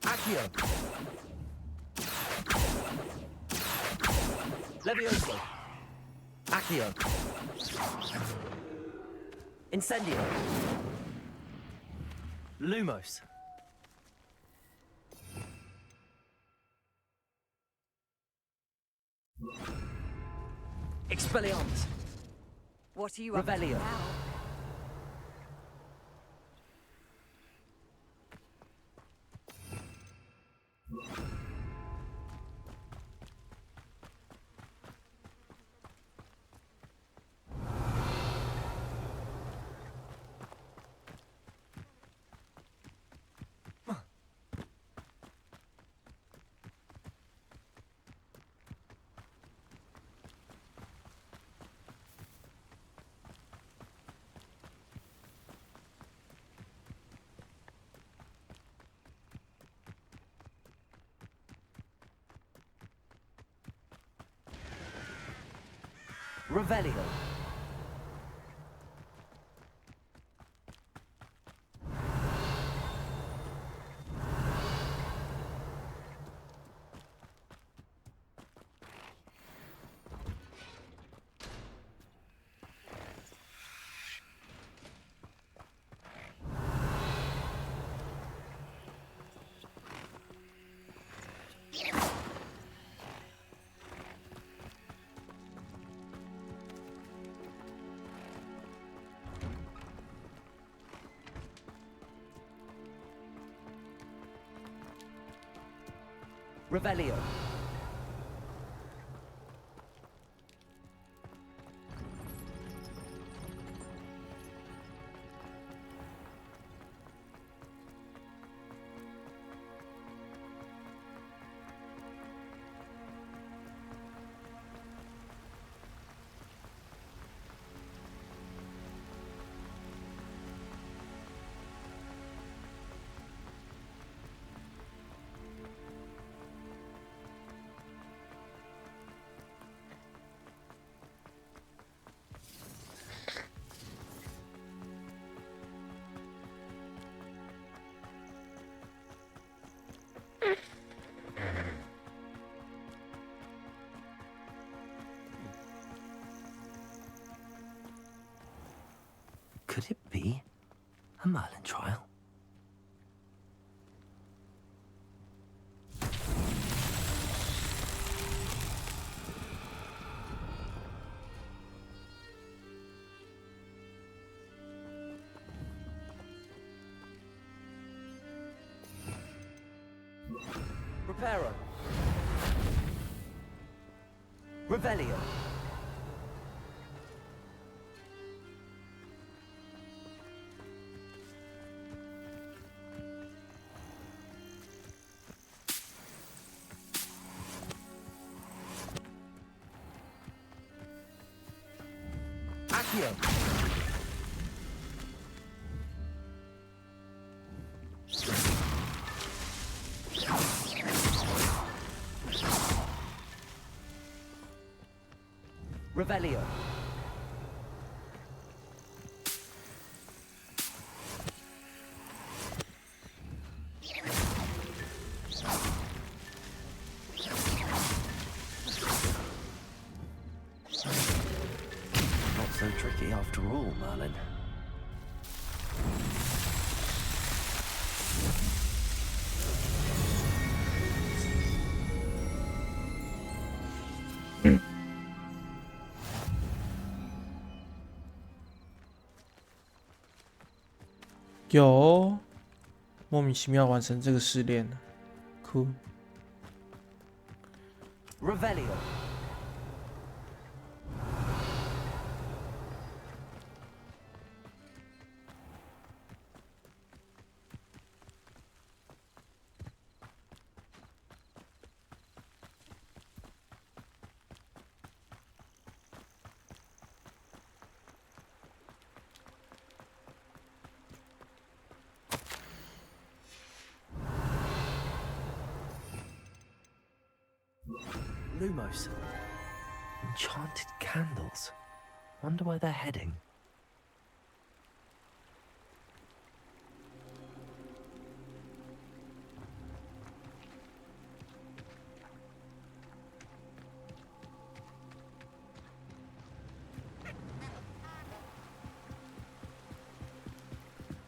Accio. Levioso. Accio. Incendio. Lumos. Expelliarmus. What are you up to Revelio. now? Revelio. Revelio. Could it be a Merlin trial? Preparo. Revelio. Accio. Revelio. Not so tricky after all, Merlin.有莫名其妙完成这个试炼了，酷。Revelio. Lumos. Enchanted candles. Wonder where they're heading.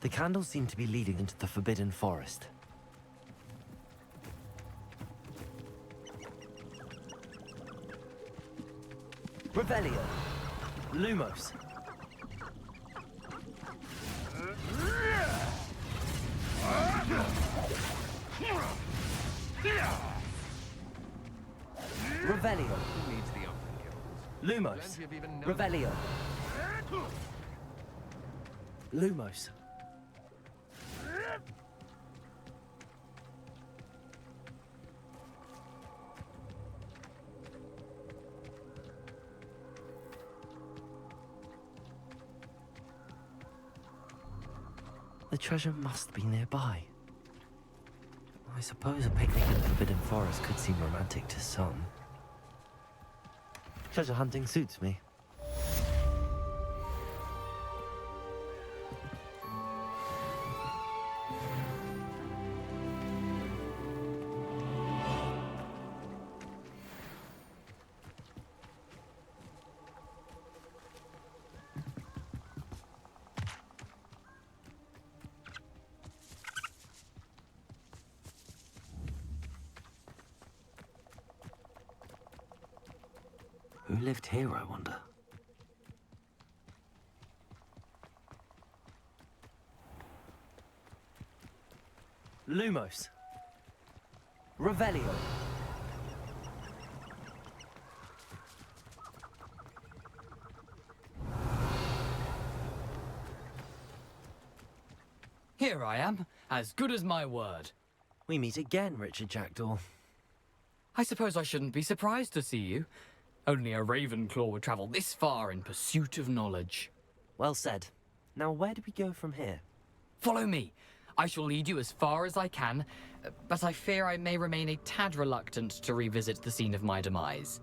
The candles seem to be leading into the Forbidden Forest. Revelio. Lumos. Revelio. Who needs the open kills? Lumos. Plenty of even Revelio. Lumos. The treasure must be nearby. I suppose a picnic in the Forbidden Forest could seem romantic to some. Treasure hunting suits me. Who lived here, I wonder? Lumos. Revelio. Here I am, as good as my word. We meet again, Richard Jackdaw. I suppose I shouldn't be surprised to see you. Only a Ravenclaw would travel this far in pursuit of knowledge. Well said. Now where do we go from here? Follow me. I shall lead you as far as I can, but I fear I may remain a tad reluctant to revisit the scene of my demise.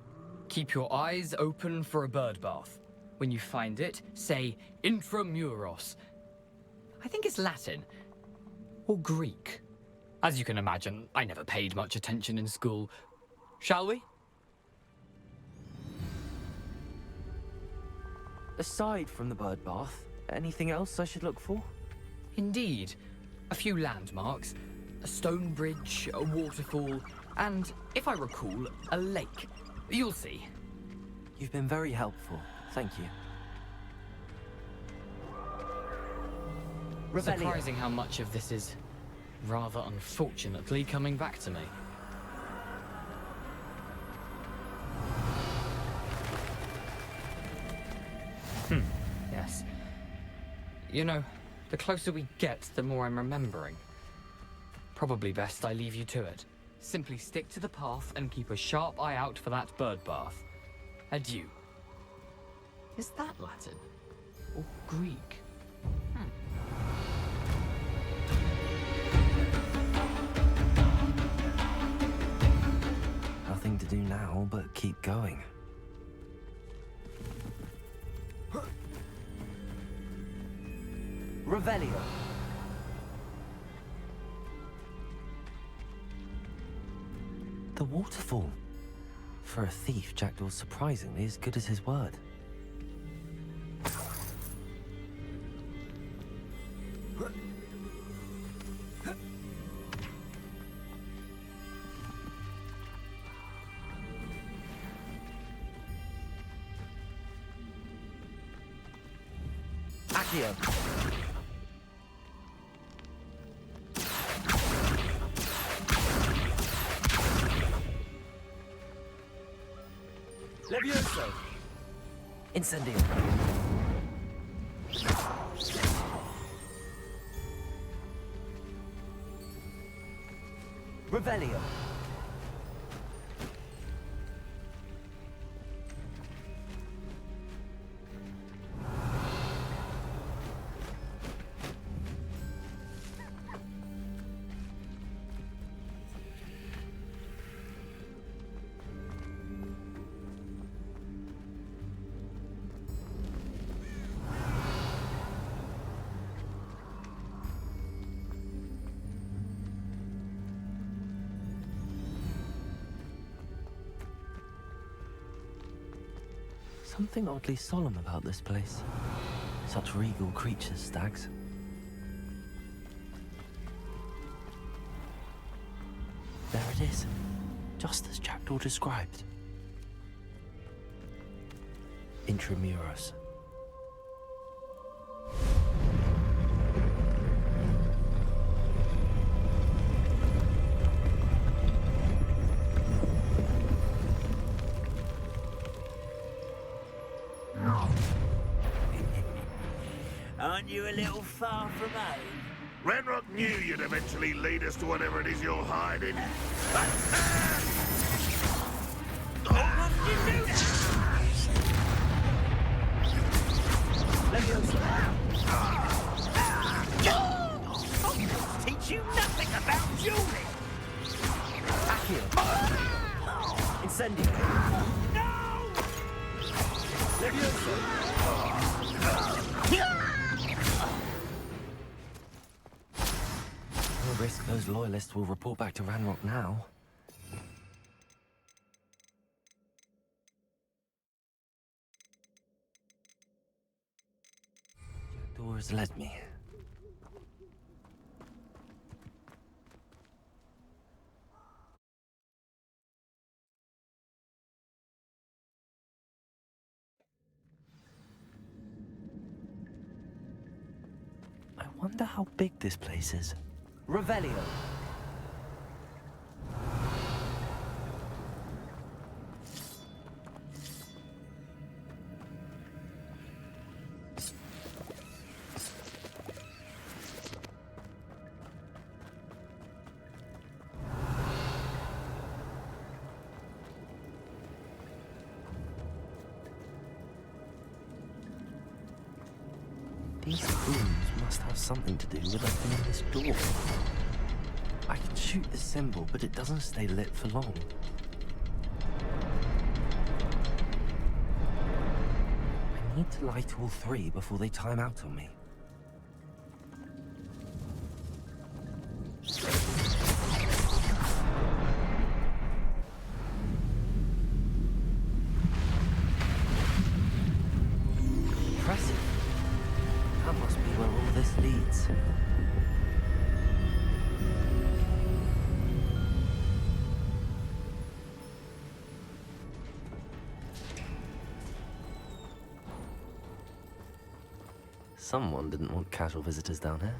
Keep your eyes open for a bird bath. When you find it, say intramuros. I think it's Latin. Or Greek. As you can imagine, I never paid much attention in school. Shall we? Aside from the bird bath, anything else I should look for? Indeed. A few landmarks, a stone bridge, a waterfall, and, if I recall, a lake. You'll see. You've been very helpful. Thank you. Revelio. Surprising how much of this is, rather unfortunately, coming back to me. Yes. You know, the closer we get, the more I'm remembering. Probably best I leave you to it. Simply stick to the path and keep a sharp eye out for that bird bath. Adieu. Is that Latin? Or Greek? Nothing to do now but keep going. Revelio. The waterfall. For a thief, Jackdaw's surprisingly as good as his word. Accio. Levioso. Incendio. Revelio. Something oddly solemn about this place. Such regal creatures, stags. There it is, just as Jackdaw described. Intramuros. Aren't you a little far from home? Ranrock knew you'd eventually lead us to whatever it is you're hiding. Teach you nothing about dueling! Accio. Incendio. No! Levioso. No risk those loyalists will report back to Ranrock now. Door has led me. I wonder how big this place is. Revelio. These rooms must have something to do with opening this door. I can shoot the symbol, but it doesn't stay lit for long. I need to light all three before they time out on me. Impressive. That must be where all this leads. Someone didn't want casual visitors down here.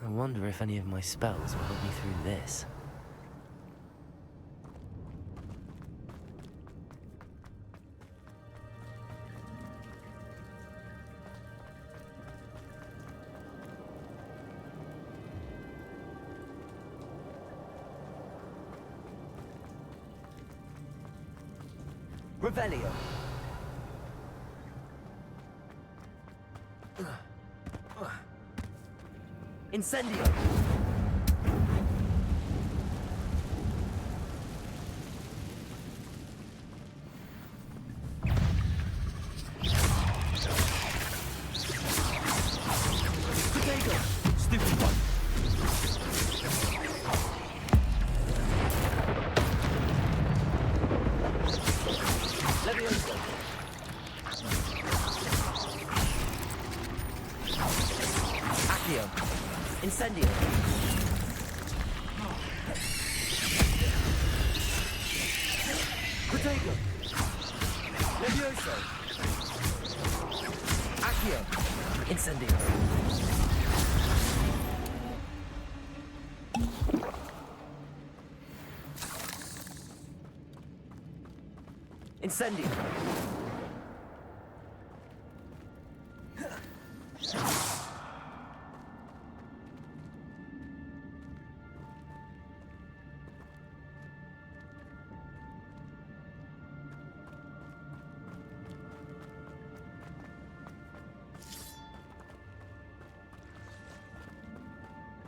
I wonder if any of my spells will help me through this. Revelio. Incendio. Potato. Stupid one. Levioso. Accio. Incendio. Potato. Levioso. Accio. Incendio. Incendio.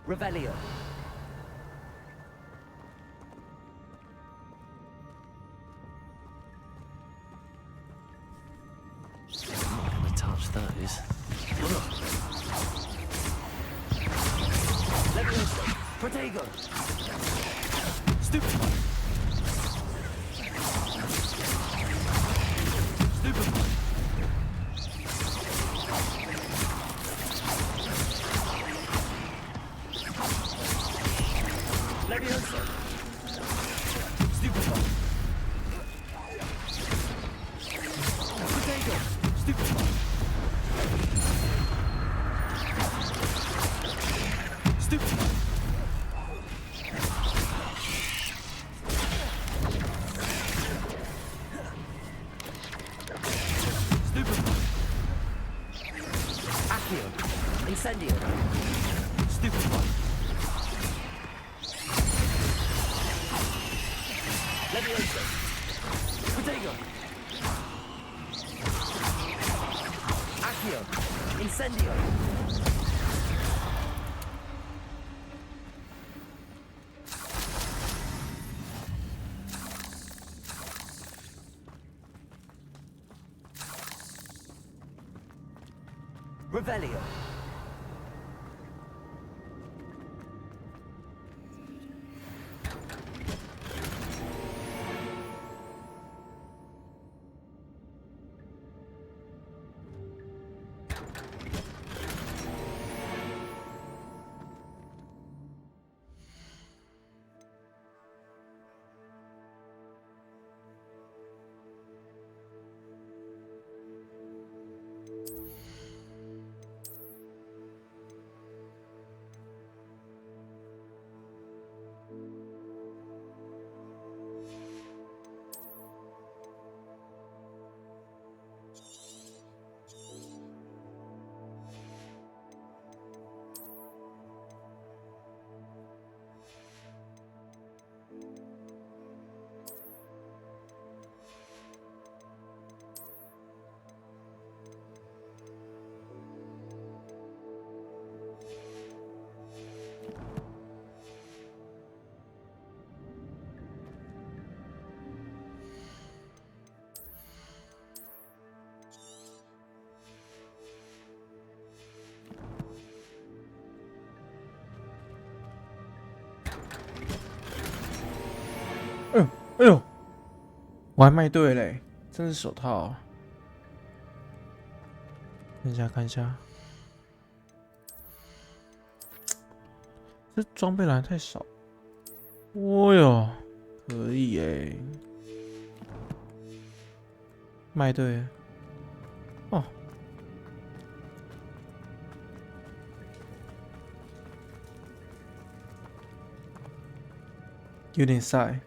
Revelio. I'm not gonna touch those. Levioso. Protego. Stupid one. Stupid one. Levioso. Stupid one. Potato. Stupid one. Stupid one. Incendio. Stupefy. Levioso. Protego. Accio. Incendio. Revelio.哎呦，我还卖对嘞，真是手套。看一下，看一下，这装备栏太少。哦哟，可以哎，卖对了哦。有点晒。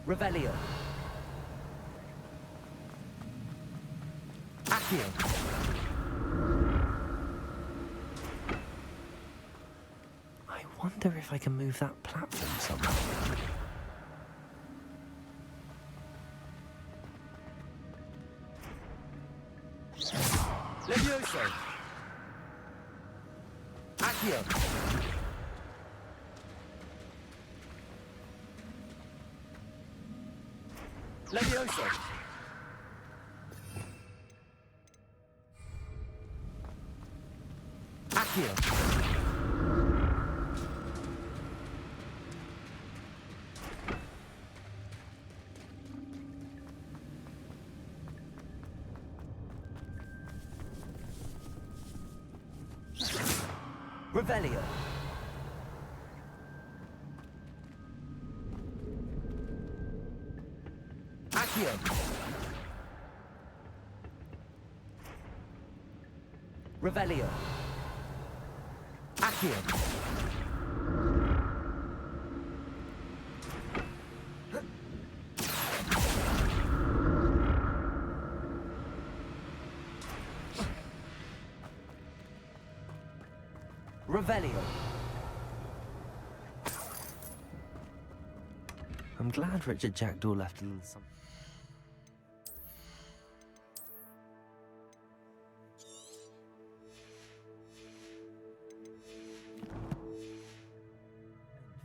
Revelio. Accio. I wonder if I can move that platform somehow. Levioso. Accio. Levioso. Accio. Revelio. Accio. Revelio. Accio. Revelio. I'm glad Richard Jackdaw left a little something.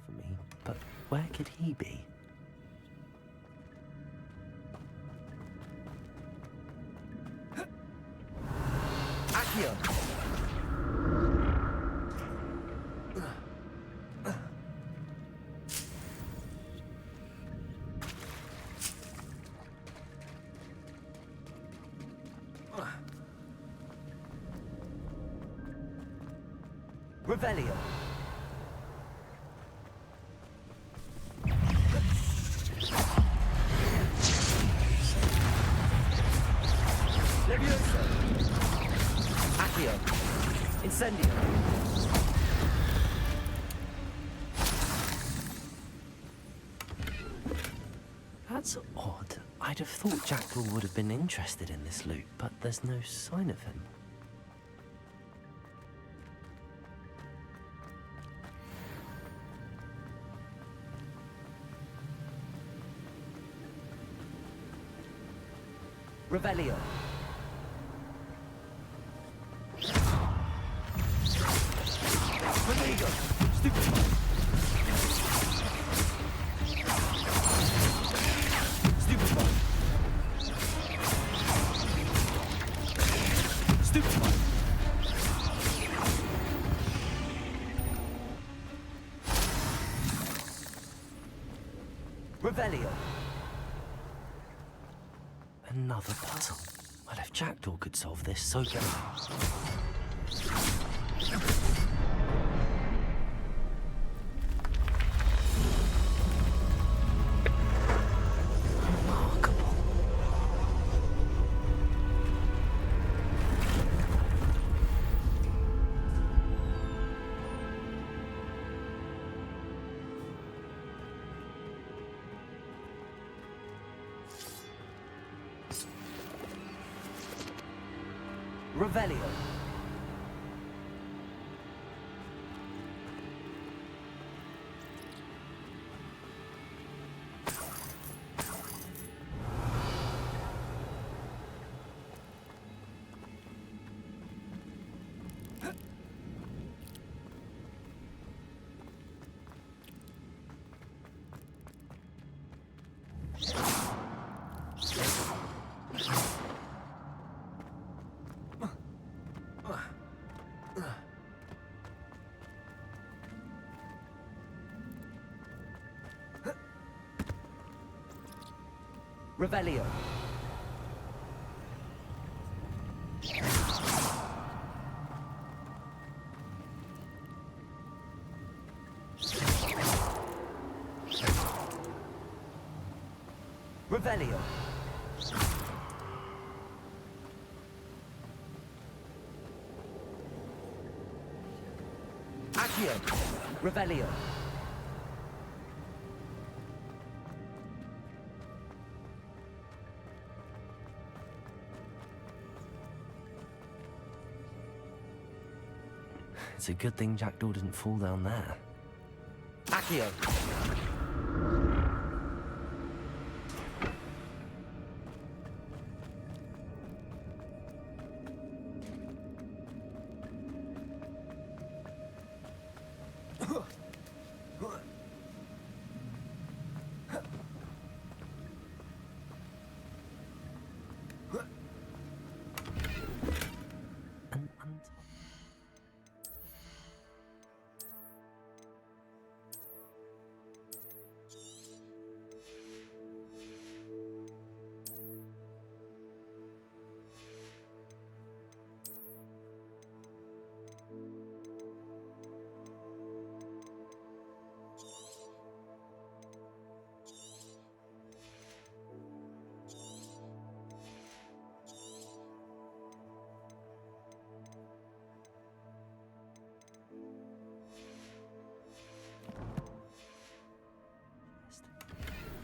For me, but where could he be? Accio. Revelio. Levioso. Accio. Incendio. I'd have thought Jackdaw would have been interested in this loot, but there's no sign of him. Revelio. Rodrigo! Stupid! Stupid one! Stupid one! Revelio. Another puzzle. Well, if Jackdaw could solve this, so can I. Revelio. Revelio. Revelio. Accio. Revelio. It's a good thing Jackdaw didn't fall down there. Accio!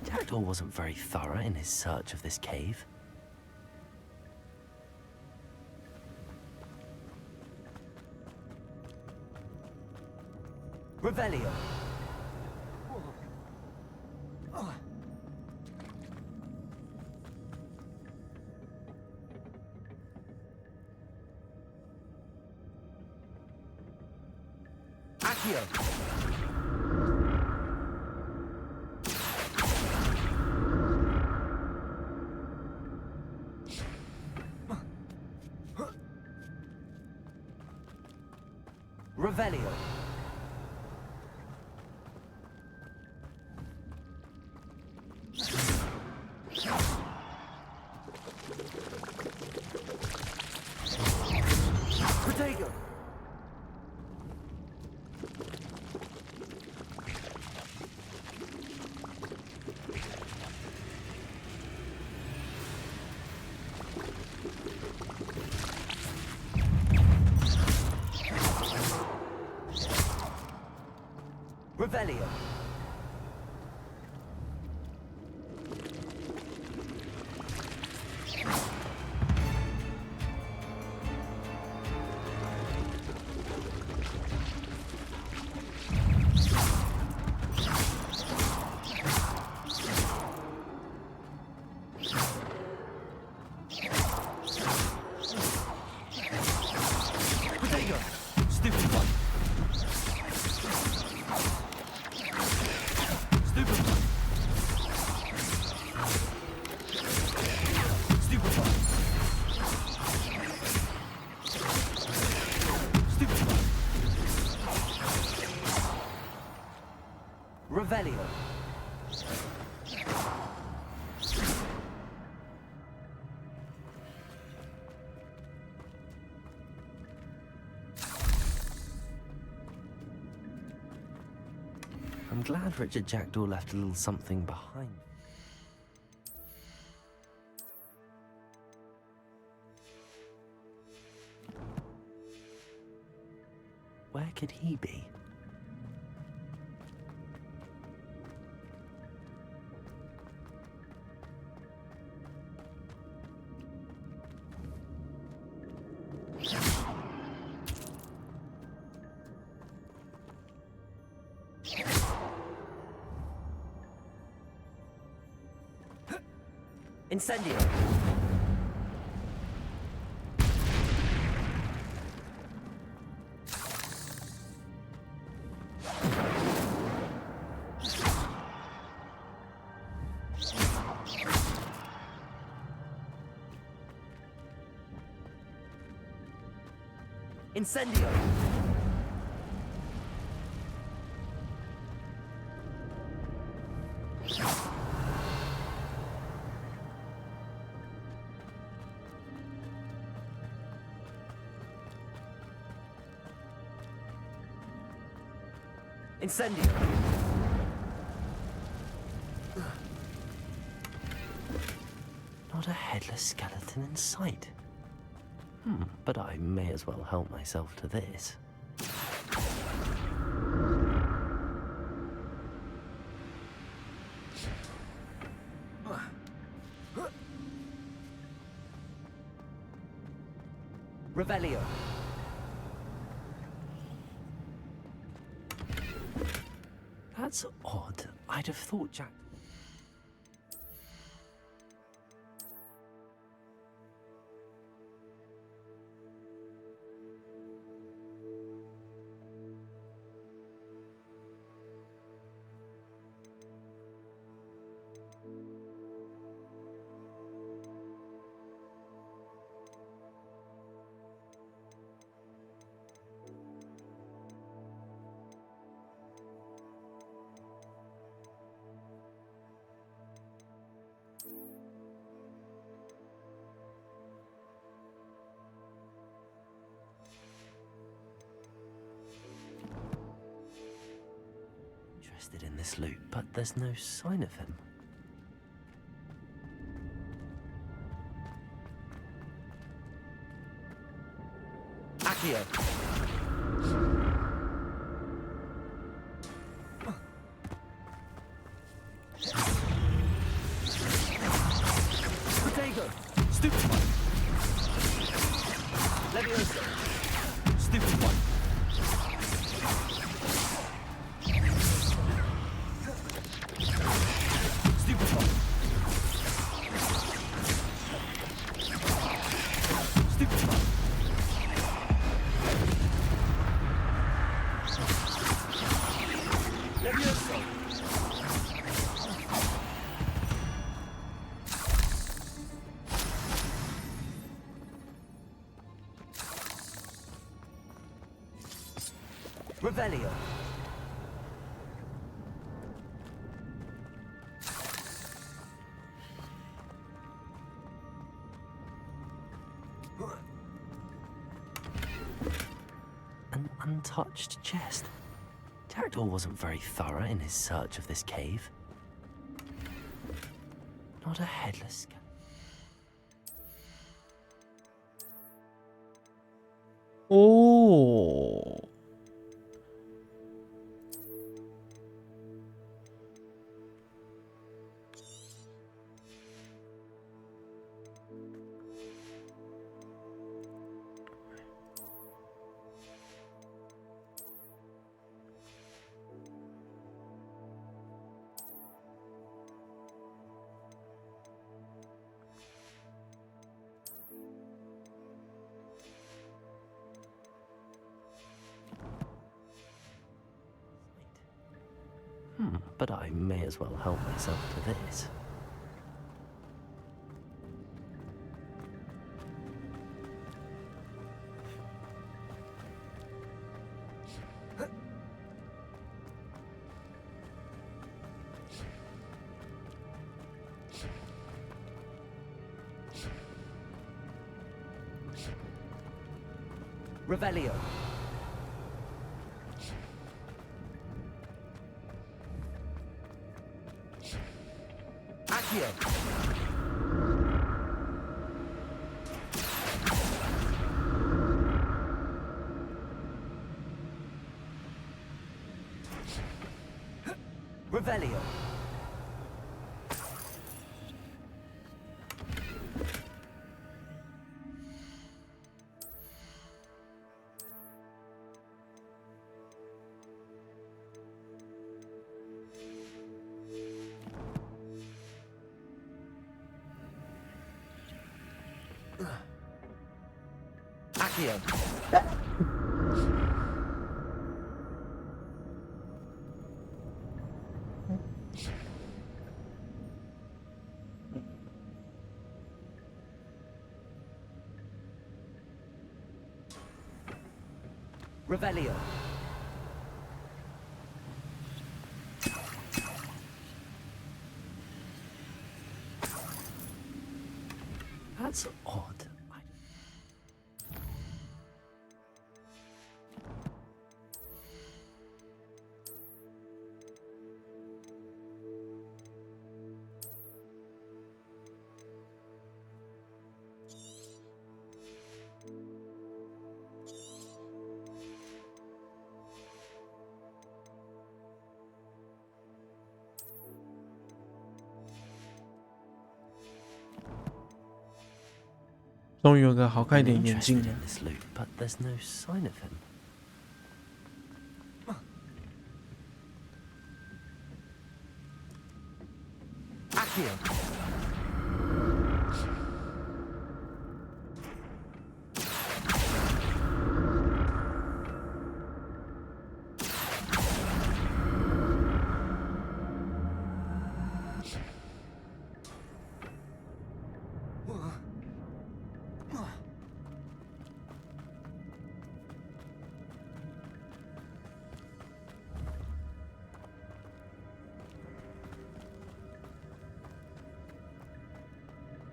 Jackdaw wasn't very thorough in his search of this cave. Revelio. Accio. Revelio. Protego. Revelio. Potato! Stupid one! Stupid one! Stupid one! Stupid one! Revelio! I'm glad Richard Jackdaw left a little something behind. Where could he be? Incendio! Incendio! Incendio! Not a headless skeleton in sight. But I may as well help myself to this. Revelio. That's odd. I'd have thought Jack... Interested in this loot, but there's no sign of him. Accio. Potato. Stupid one. Leviosa. Stupid one. Stupid one. Stupid one. Leviosa. Revelio. An untouched chest. Jackdaw wasn't very thorough in his search of this cave. Not a headless skeleton. Oh. but I may as well help myself to this. Revelio. Accio. Revelio. Accio. Revelio. That's odd. I 终于有个好看一点眼镜了。 in this loot, but there's no sign of him. Accio.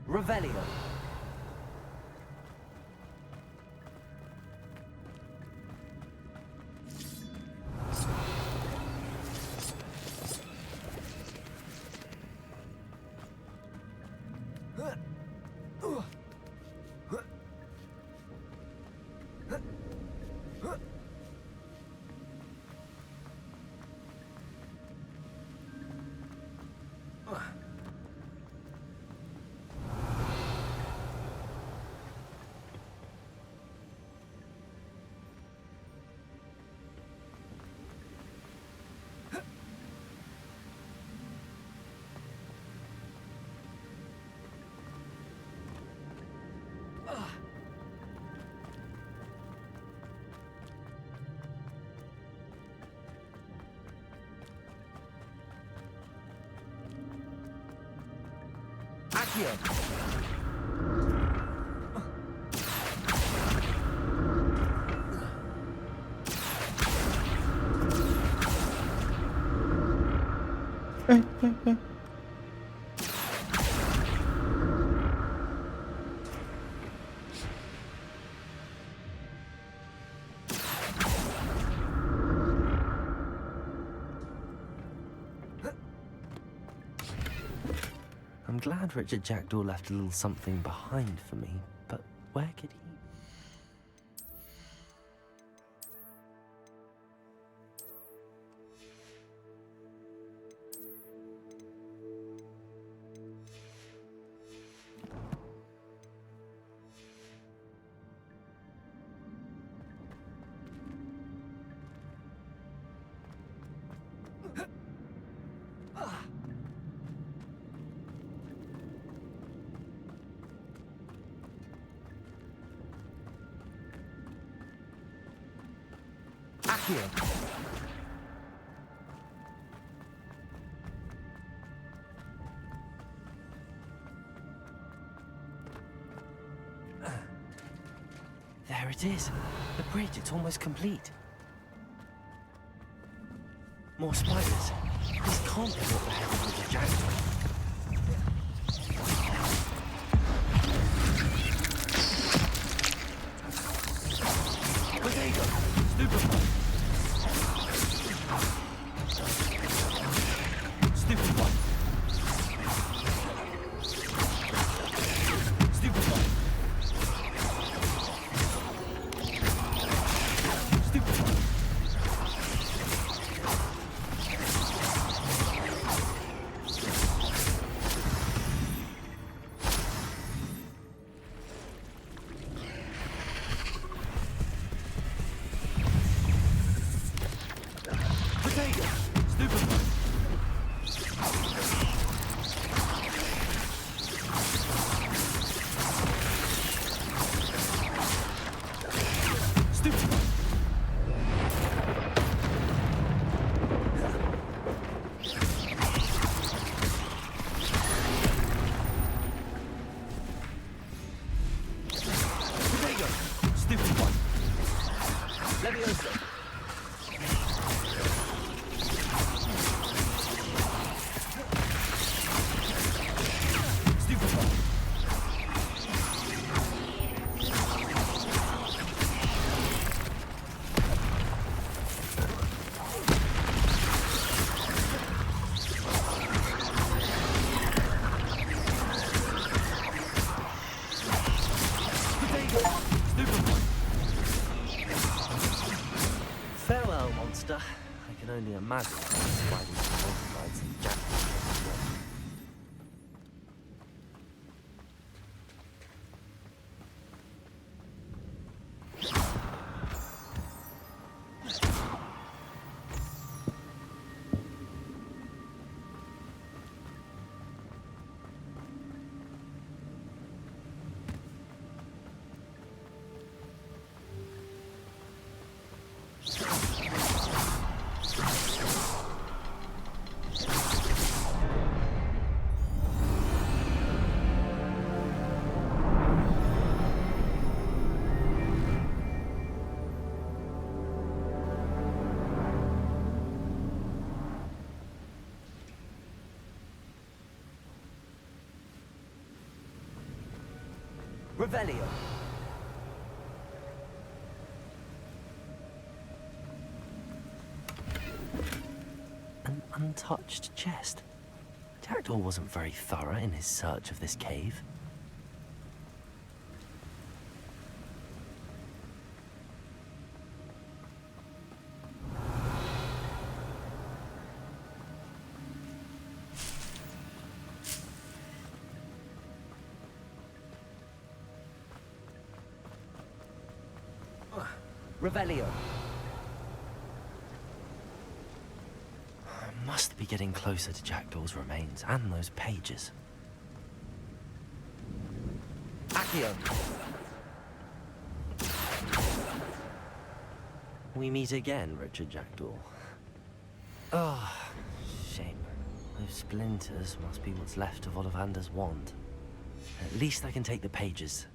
Revelio. Accio. I'm glad Richard Jackdaw left a little something behind for me, but where could he? Accio. There it is. The bridge, it's almost complete. More spiders. This can't be what the hell with the jackal. Potato! Stupefy! Stupefy! Stupefy! Stupefy! Potato! Stupefy! Stupefy! Potato! Stupefy! Leviosa! Stupefy! Potato! Stupefy! Farewell, monster. I can only imagine how spiders and multiplied and jackals. Revelio. An untouched chest. Jackdaw wasn't very thorough in his search of this cave. Revelio. I must be getting closer to Jackdaw's remains and those pages. Accio. We meet again, Richard Jackdaw. Oh, shame. Those splinters must be what's left of Ollivander's wand. At least I can take the pages.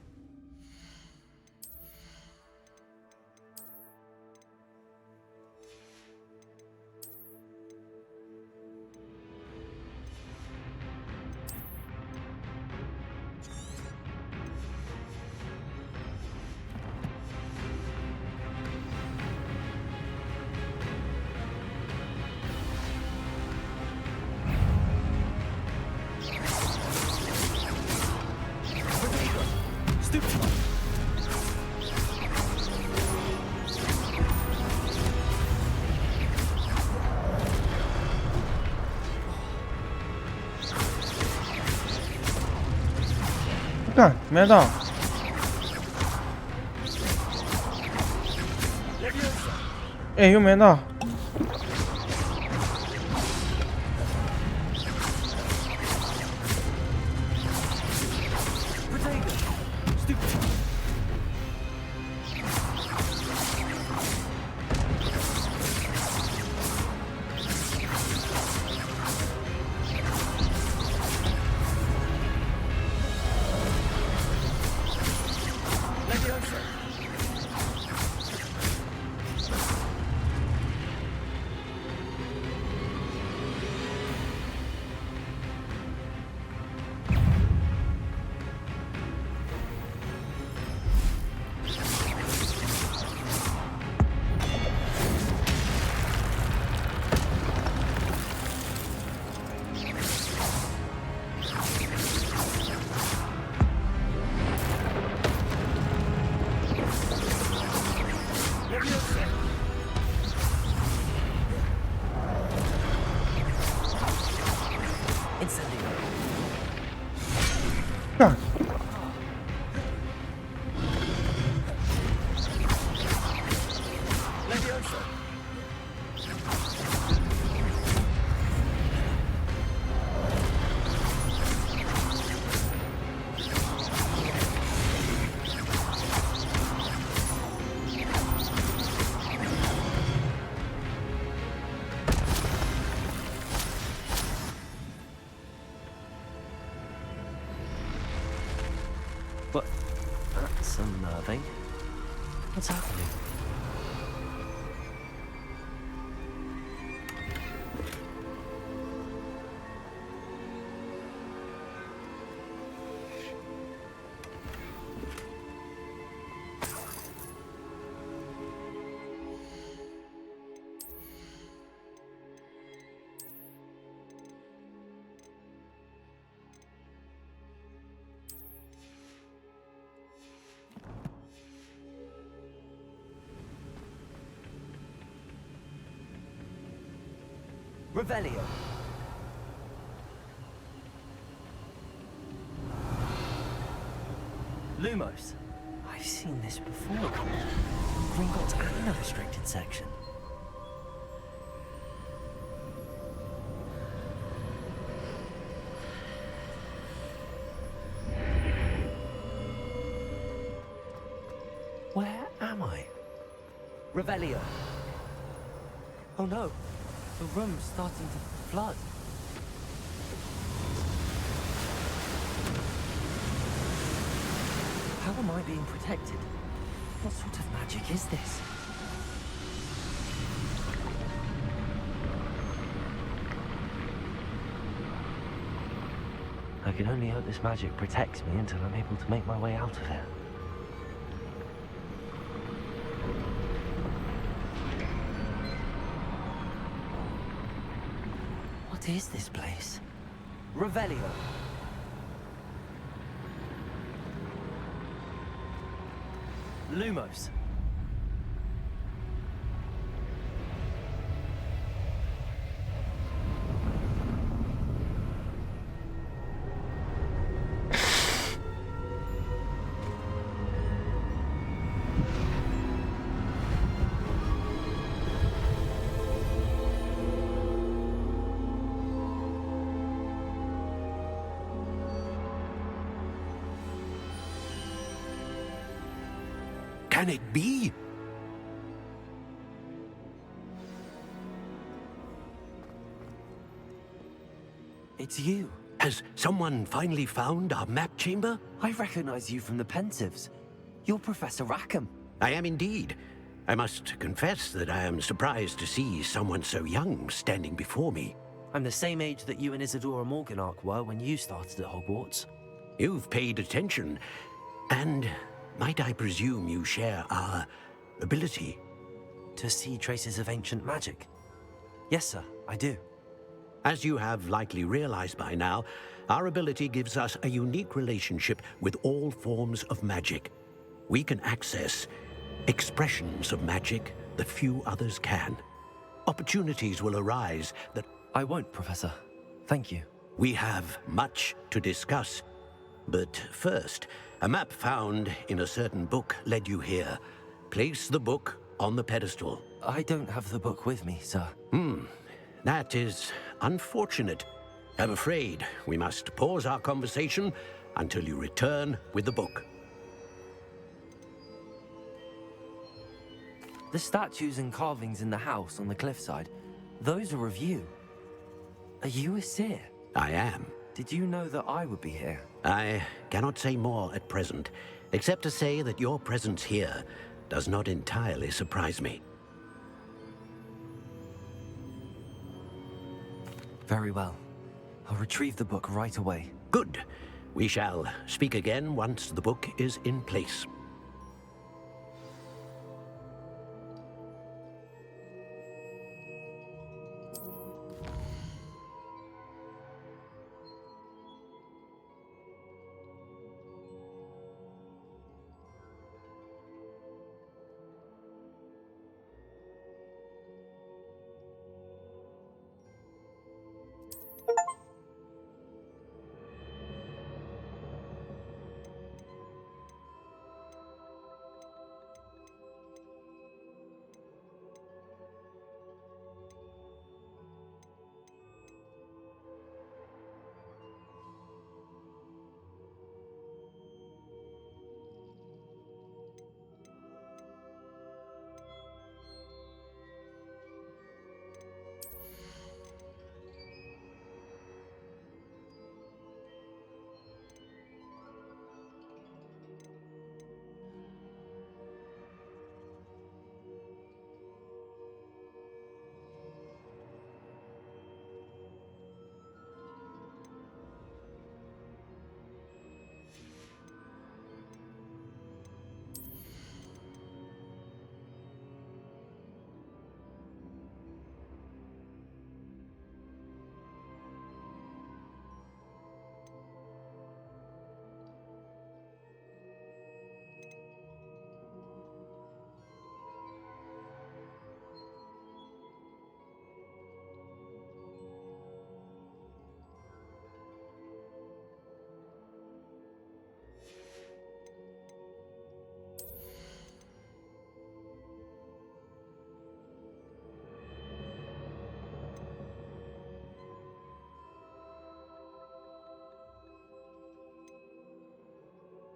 干，没到。哎，又没到。Incendio. Ah. Leviosa. What? That's unnerving. What's happening? Revelio. Lumos. I've seen this before. Gringotts and the restricted section. Where am I? Revelio. Oh no. The room's starting to flood. How am I being protected? What sort of magic is this? I can only hope this magic protects me until I'm able to make my way out of here. What is this place? Revelio. Lumos. Can it be? It's you. Has someone finally found our map chamber? I recognize you from the Pensives. You're Professor Rackham. I am indeed. I must confess that I am surprised to see someone so young standing before me. I'm the same age that you and Isadora Morganach were when you started at Hogwarts. You've paid attention, and might I presume you share our ability? To see traces of ancient magic? Yes, sir, I do. As you have likely realized by now, our ability gives us a unique relationship with all forms of magic. We can access expressions of magic that few others can. Opportunities will arise that... I won't, Professor. Thank you. We have much to discuss. But first, a map found in a certain book led you here. Place the book on the pedestal. I don't have the book with me, sir. That is unfortunate. I'm afraid we must pause our conversation until you return with the book. The statues and carvings in the house on the cliffside, those are of you. Are you a seer? I am. Did you know that I would be here? I cannot say more at present, except to say that your presence here does not entirely surprise me. Very well. I'll retrieve the book right away. Good. We shall speak again once the book is in place.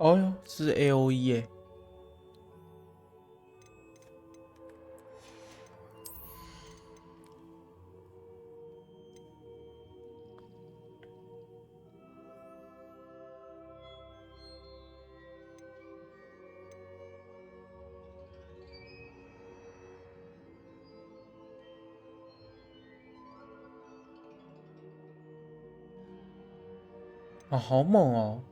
哦哟，是 AOE 耶。哦，好猛哦！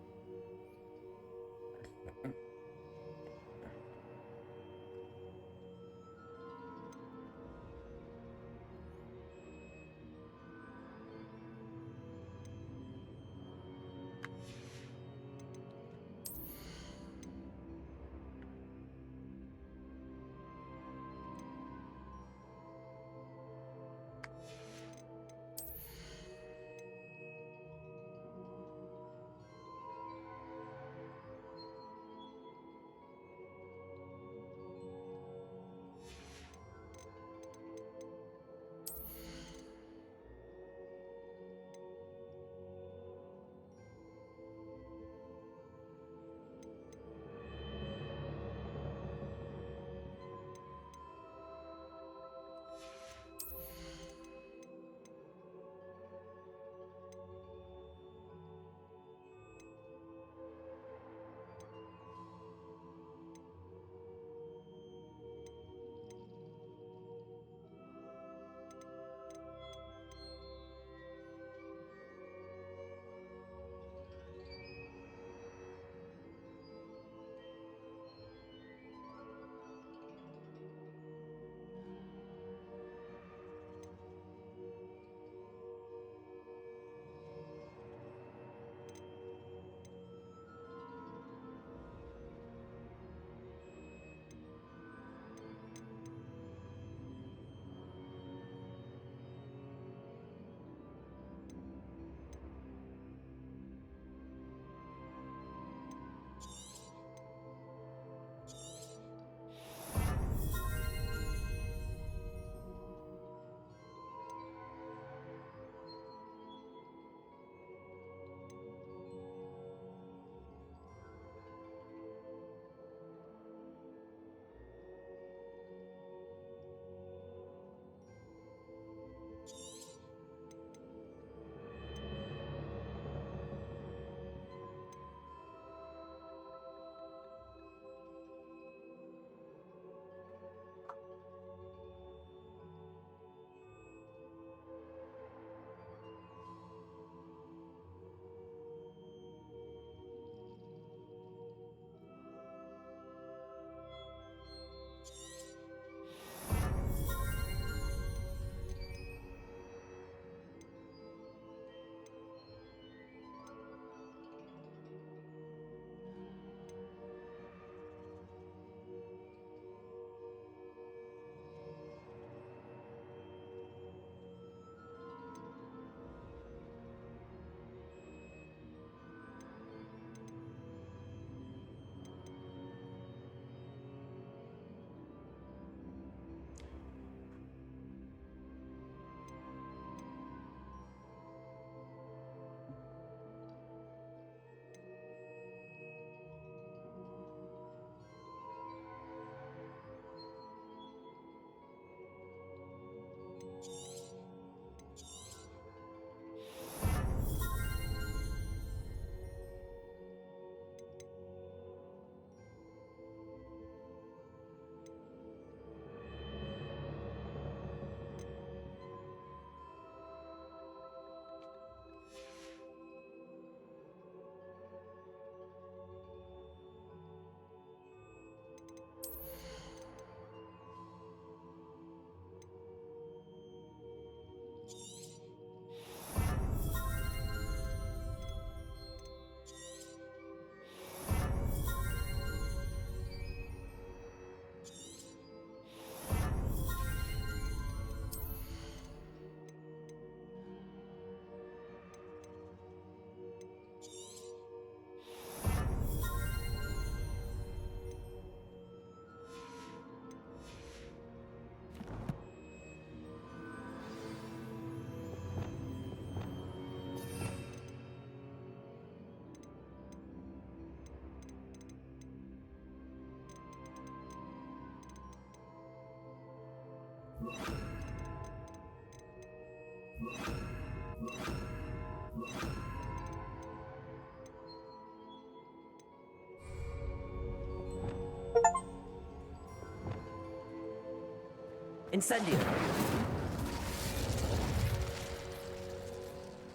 Incendio.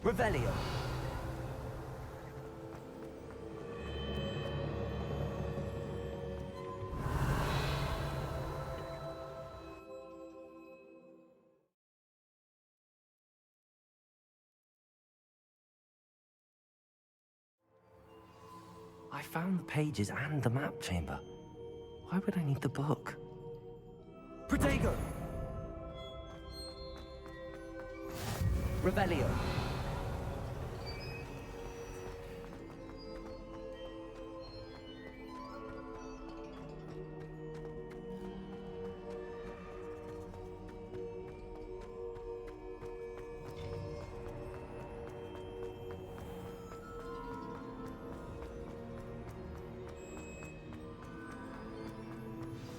Revelio. I found the pages and the map chamber. Why would I need the book? Protego! Revelio.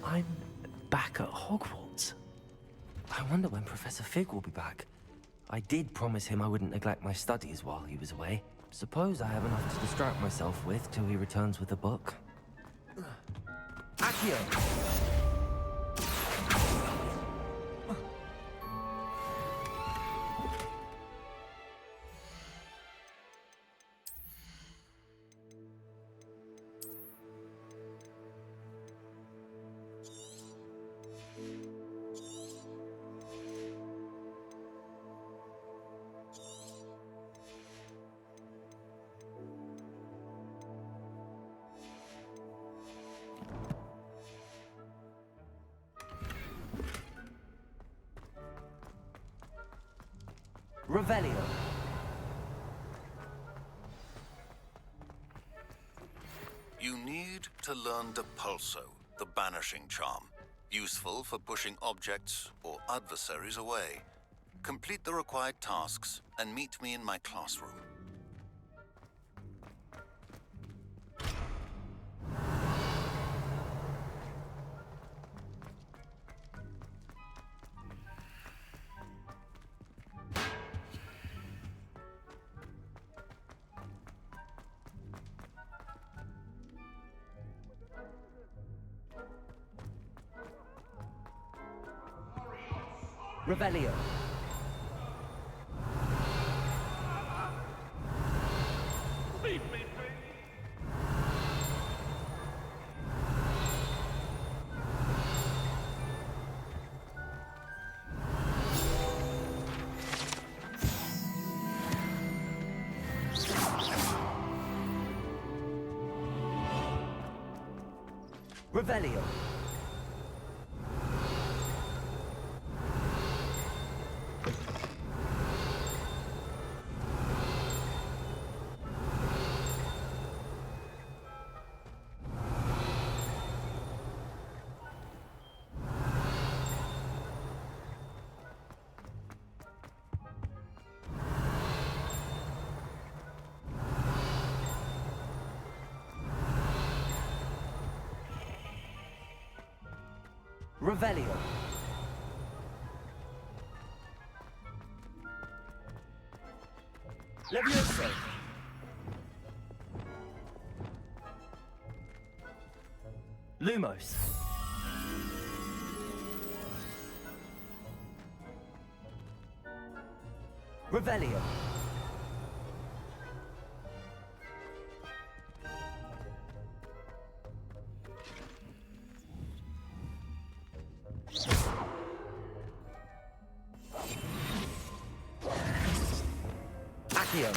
I'm back at Hogwarts. I wonder when Professor Fig will be back. I did promise him I wouldn't neglect my studies while he was away. Suppose I have enough to distract myself with till he returns with a book. Accio! Revelio. You need to learn Depulso, the banishing charm. Useful for pushing objects or adversaries away. Complete the required tasks and meet me in my classroom. Revelio. Leave me be. Revelio. Revelio. Levioso. Lumos. Revelio. Accio.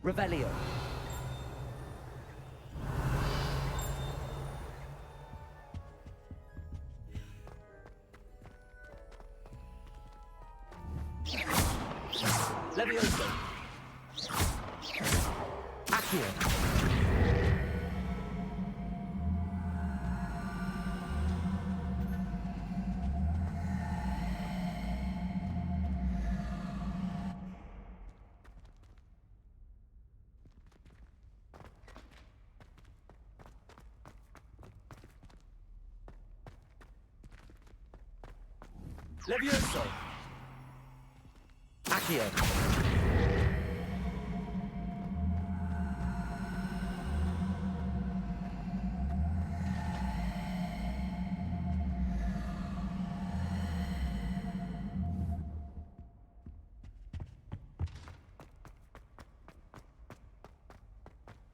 Revelio. Levioso. Accio. Levioso. Accio.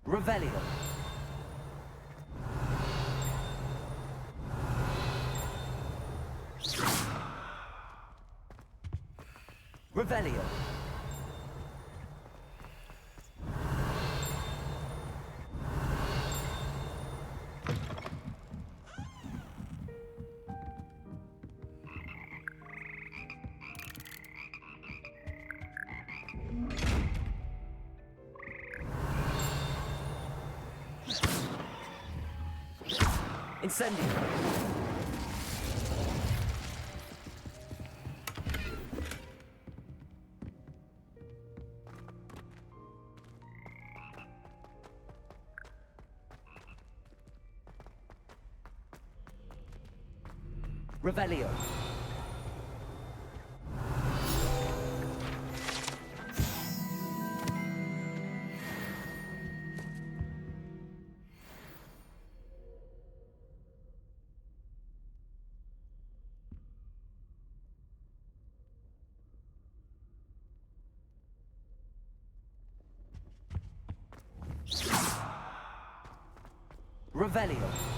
Revelio. Revelio. Incendio. Revelio. Revelio.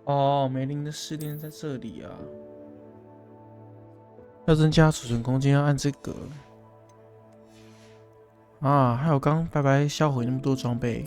哦，梅林的试炼在这里啊！要增加储存空间，要按这个啊！还有刚白白销毁那么多装备。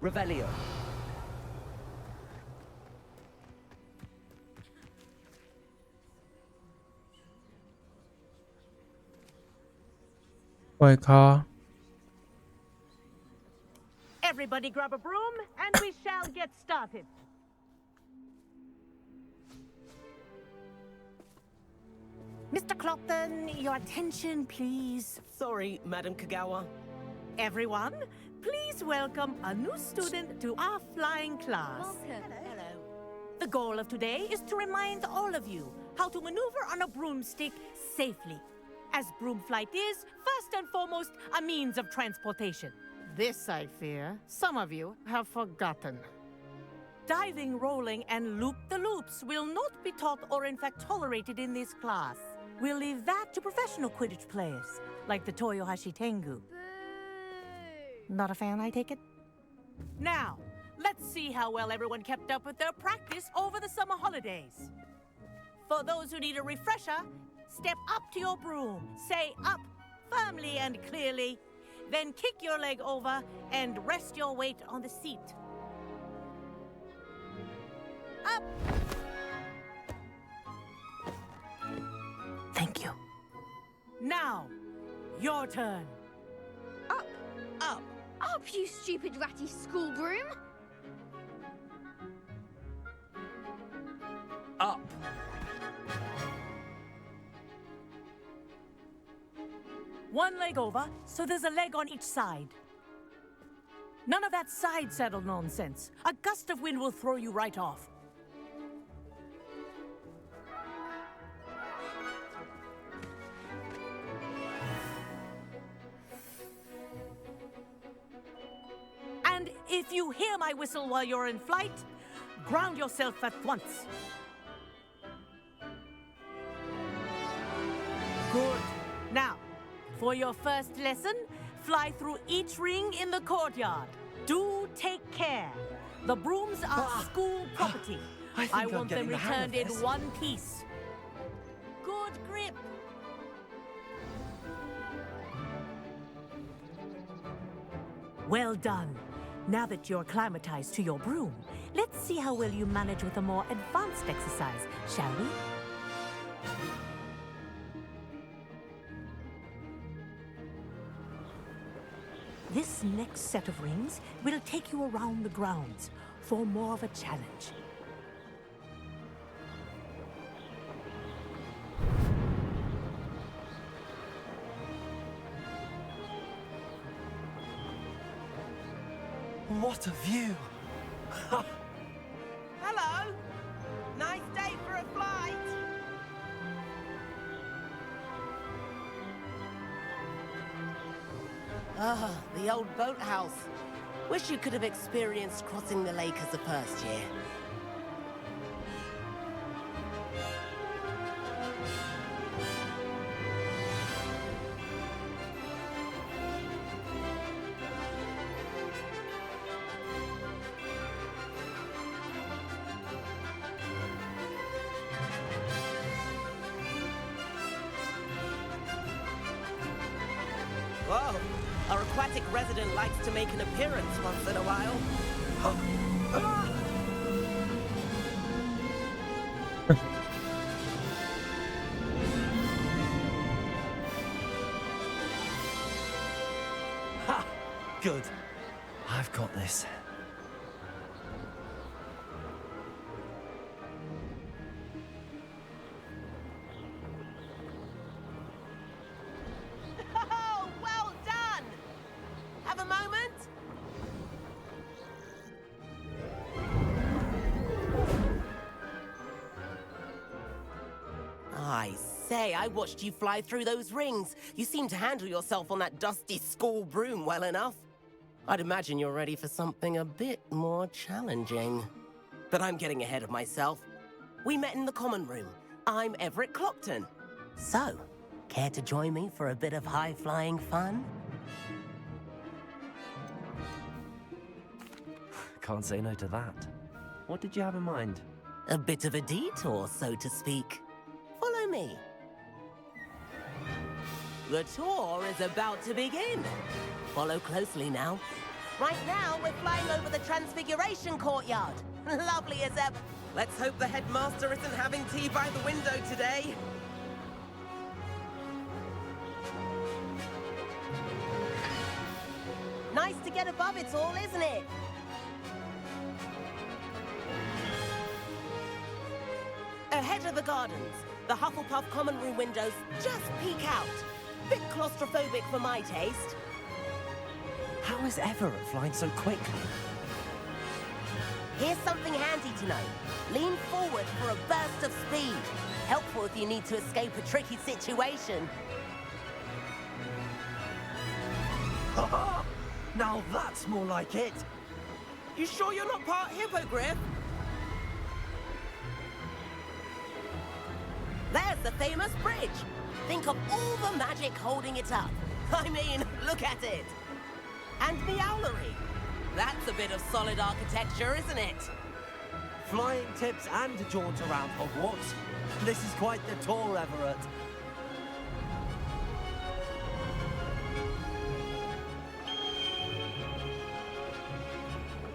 Revelio. 外咖。 Everybody grab a broom, and we shall get started. Mr. Clopton, your attention, please. Sorry, Madam Kagawa. Everyone, please welcome a new student to our flying class. Hello. The goal of today is to remind all of you how to maneuver on a broomstick safely, as broom flight is, first and foremost, a means of transportation. This, I fear, some of you have forgotten. Diving, rolling, and loop-the-loops will not be taught or in fact tolerated in this class. We'll leave that to professional Quidditch players, like the Toyohashi Tengu. Not a fan, I take it? Now, let's see how well everyone kept up with their practice over the summer holidays. For those who need a refresher, step up to your broom, say up firmly and clearly, then kick your leg over and rest your weight on the seat. Up! Thank you. Now, your turn. Up! Up! Up, you stupid ratty school broom! Up. One leg over, so there's a leg on each side. None of that side saddle nonsense. A gust of wind will throw you right off. And if you hear my whistle while you're in flight, ground yourself at once. Good. Now, for your first lesson, fly through each ring in the courtyard. Do take care. The brooms are school property. I want them returned in one piece. Good grip. Well done. Now that you're acclimatized to your broom, let's see how well you manage with a more advanced exercise, shall we? This next set of rings will take you around the grounds for more of a challenge. What a view! Hello! Nice day for a flight! Ah, the old boathouse. Wish you could have experienced crossing the lake as a first year. Whoa! Our aquatic resident likes to make an appearance once in a while. Ha! Good. I've got this. Oh, well done! Have a moment? I say, I watched you fly through those rings. You seem to handle yourself on that dusty school broom well enough. I'd imagine you're ready for something a bit more challenging. But I'm getting ahead of myself. We met in the common room. I'm Everett Clopton. So, care to join me for a bit of high-flying fun? Can't say no to that. What did you have in mind? A bit of a detour, so to speak. Follow me. The tour is about to begin. Follow closely now. Right now, we're flying over the Transfiguration Courtyard. Lovely as ever. Let's hope the headmaster isn't having tea by the window today. Nice to get above it all, isn't it? Ahead of the gardens, the Hufflepuff common room windows just peek out. Bit claustrophobic for my taste. How is Everett flying so quickly? Here's something handy to know. Lean forward for a burst of speed. Helpful if you need to escape a tricky situation. Now that's more like it. You sure you're not part hippogriff? There's the famous bridge. Think of all the magic holding it up. I mean, look at it. And the owlery. That's a bit of solid architecture, isn't it? Flying tips and a jaunt around Hogwarts. This is quite the tour, Everett.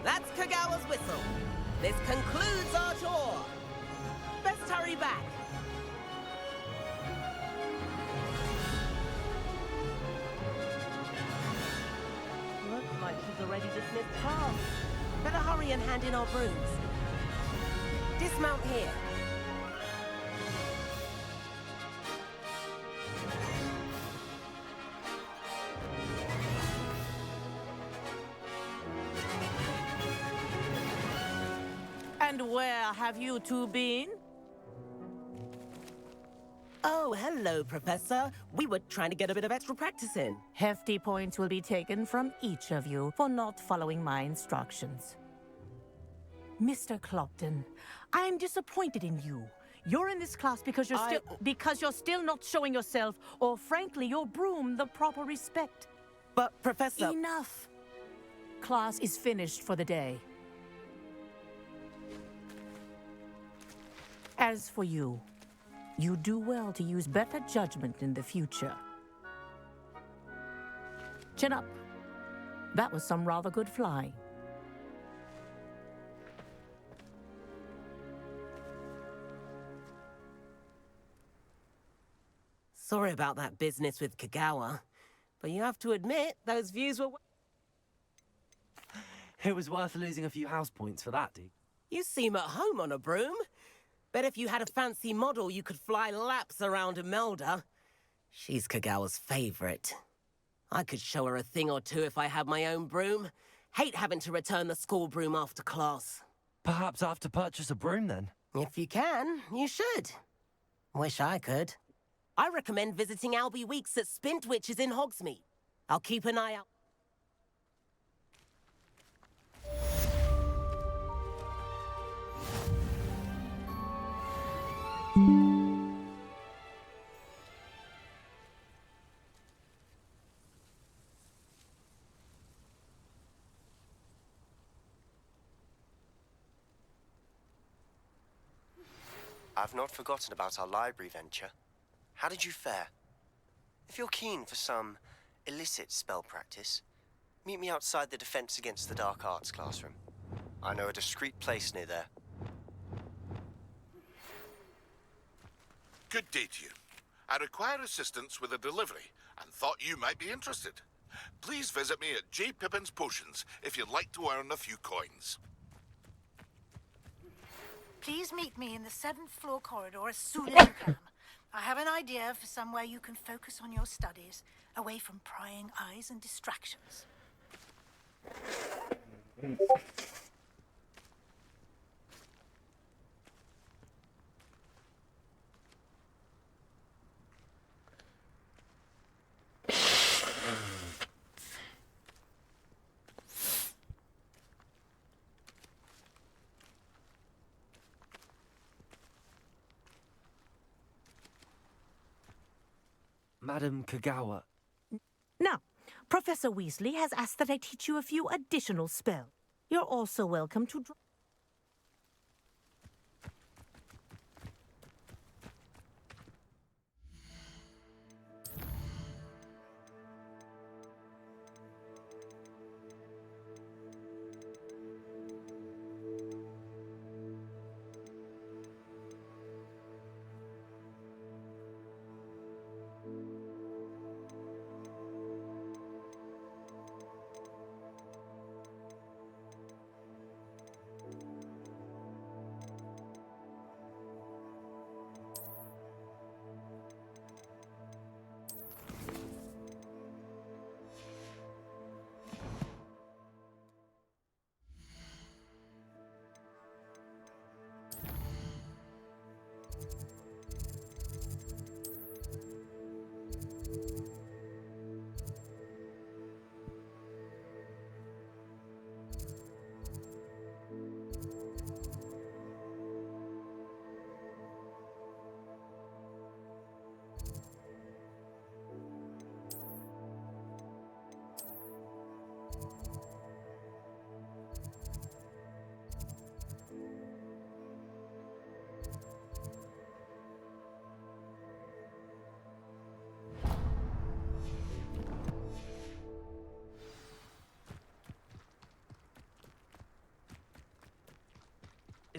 That's Kagawa's whistle. This concludes our tour. Best hurry back. Looks like she's already dismissed class. Better hurry and hand in our brooms. Dismount here. And where have you two been? Oh, hello, Professor. We were trying to get a bit of extra practice in. Hefty points will be taken from each of you for not following my instructions. Mr. Clopton, I'm disappointed in you. You're in this class because you're still not showing yourself, or frankly, your broom, the proper respect. But, Professor... Enough. Class is finished for the day. As for you, you do well to use better judgment in the future. Chin up. That was some rather good flying. Sorry about that business with Kagawa, but you have to admit, those views were... It was worth losing a few house points for that, dude. You seem at home on a broom. Bet if you had a fancy model, you could fly laps around Imelda. She's Kagawa's favorite. I could show her a thing or two if I had my own broom. Hate having to return the school broom after class. Perhaps I have to purchase a broom then? If you can, you should. Wish I could. I recommend visiting Albie Weeks at Spint Witches in Hogsmeade. I'll keep an eye out. I've not forgotten about our library venture. How did you fare? If you're keen for some illicit spell practice, meet me outside the Defense Against the Dark Arts classroom. I know a discreet place near there. Good day to you. I require assistance with a delivery and thought you might be interested. Please visit me at J. Pippin's Potions if you'd like to earn a few coins. Please meet me in the 7th floor corridor as soon as you can. I have an idea for somewhere you can focus on your studies, away from prying eyes and distractions. Madam Kagawa. Now, Professor Weasley has asked that I teach you a few additional spells. You're also welcome to...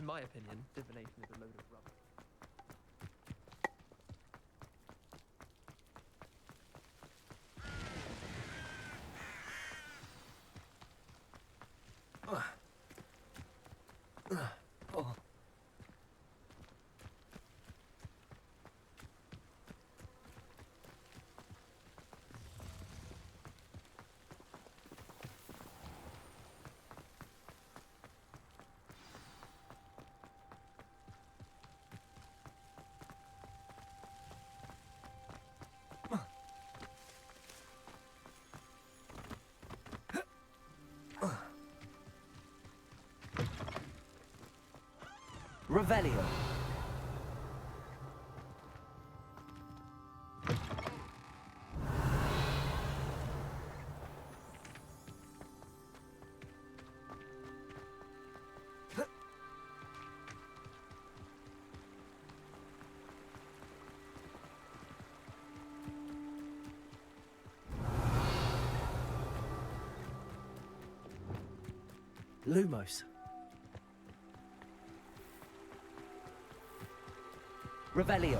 my opinion, divination is a load of rubbish. Revelio. Lumos. Revelio.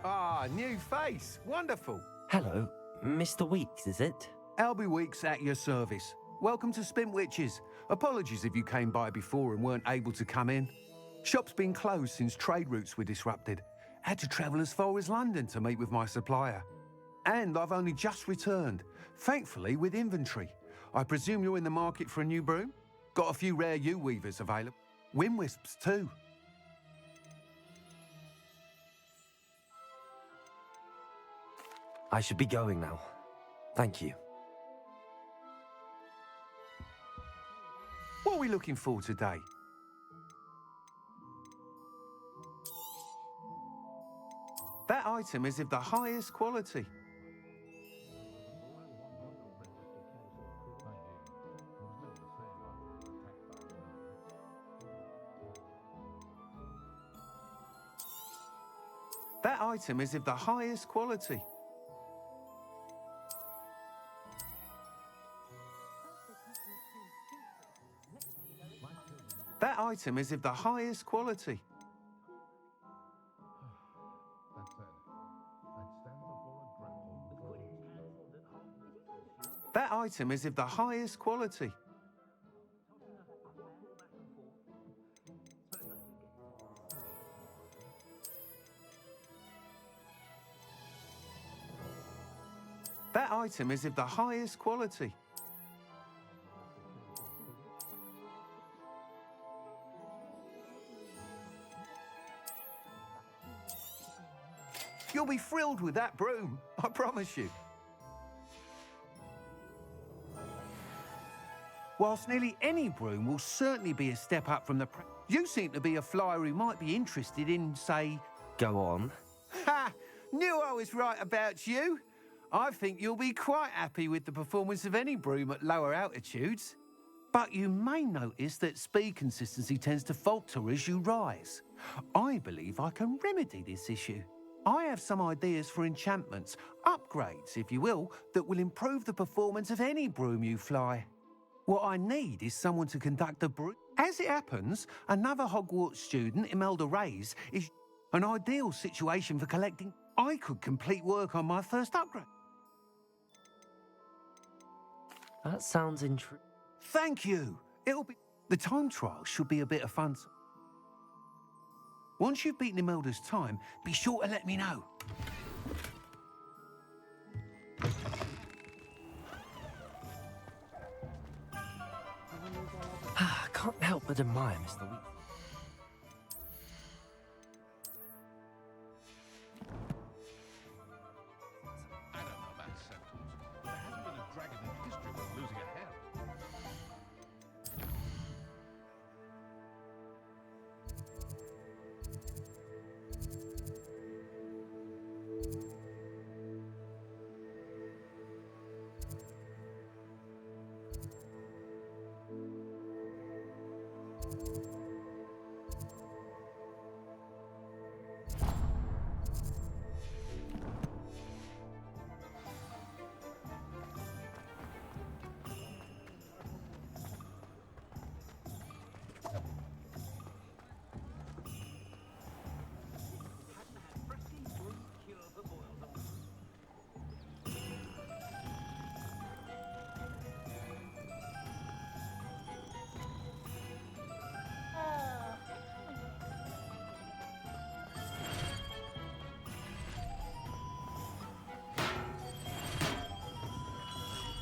Ah, new face. Wonderful. Hello, Mr. Weeks, is it? Albie Weeks at your service. Welcome to Spintwitches. Apologies if you came by before and weren't able to come in. Shop's been closed since trade routes were disrupted. Had to travel as far as London to meet with my supplier. And I've only just returned, thankfully with inventory. I presume you're in the market for a new broom? Got a few rare U-weavers available. Wind wisps too. I should be going now. Thank you. What are we looking for today? That item is of the highest quality. That item is of the highest quality. That item is of the highest quality. That item is of the highest quality. That item is of the highest quality. You'll be thrilled with that broom, I promise you. Whilst nearly any broom will certainly be a step up from the you seem to be a flyer who might be interested in, say... Go on. Ha! Knew I was right about you. I think you'll be quite happy with the performance of any broom at lower altitudes. But you may notice that speed consistency tends to falter as you rise. I believe I can remedy this issue. I have some ideas for enchantments, upgrades, if you will, that will improve the performance of any broom you fly. What I need is someone to conduct the broom. As it happens, another Hogwarts student, Imelda Reyes, is an ideal situation for collecting. I could complete work on my first upgrade. That sounds intriguing. Thank you. It'll be... The time trial should be a bit of fun. Once you've beaten Imelda's time, be sure to let me know. I can't help but admire Mr. Weasley. I don't know about symptoms. There hasn't been a dragon in history worth losing a hair.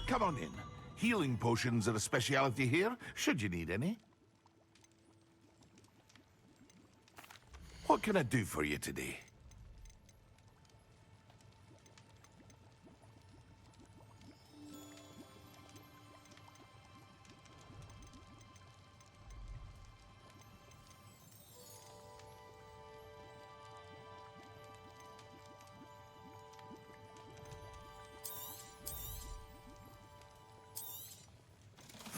Come on in. Healing potions are a speciality here, should you need any. What can I do for you today?